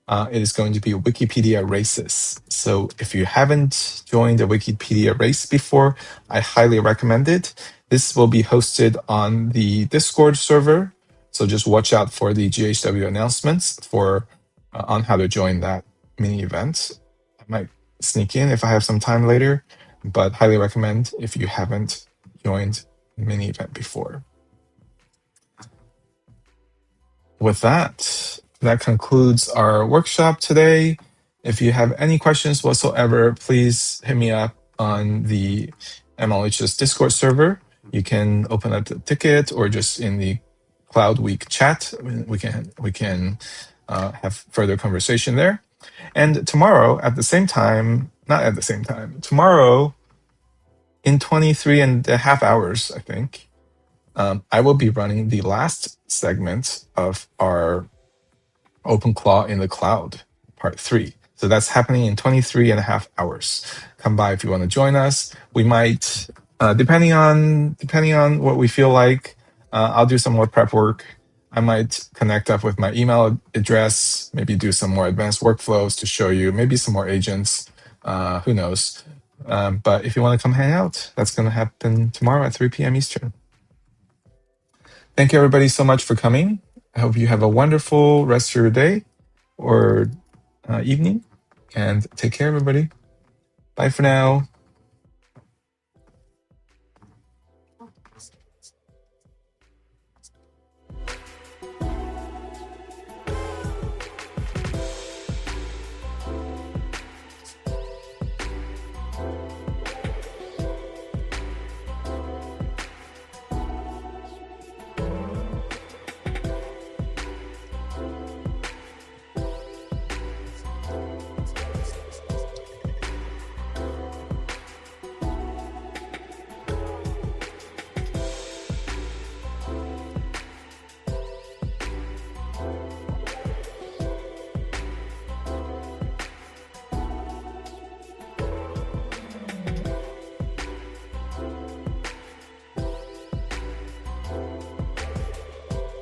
It is going to be Wikipedia races. So if you haven't joined the Wikipedia race before, I highly recommend it. This will be hosted on the Discord server. So just watch out for the GHW announcements on how to join that mini event. I might sneak in if I have some time later, but highly recommend if you haven't joined the mini event before. With that, that concludes our workshop today. If you have any questions whatsoever, please hit me up on the MLH's Discord server. You can open up the ticket or just in the Cloud Week chat. We can have further conversation there. And tomorrow at the same time, not at the same time, tomorrow in 23.5 hours, I think, I will be running the last segment of our OpenClaw in the Cloud, part 3. So that's happening in 23.5 hours. Come by if you want to join us. We might, depending on what we feel like, I'll do some more prep work. I might connect up with my email address, maybe do some more advanced workflows to show you, maybe some more agents. Who knows? But if you want to come hang out, that's going to happen tomorrow at 3 p.m. Eastern. Thank you, everybody, so much for coming. I hope you have a wonderful rest of your day or evening, and take care, everybody. Bye for now.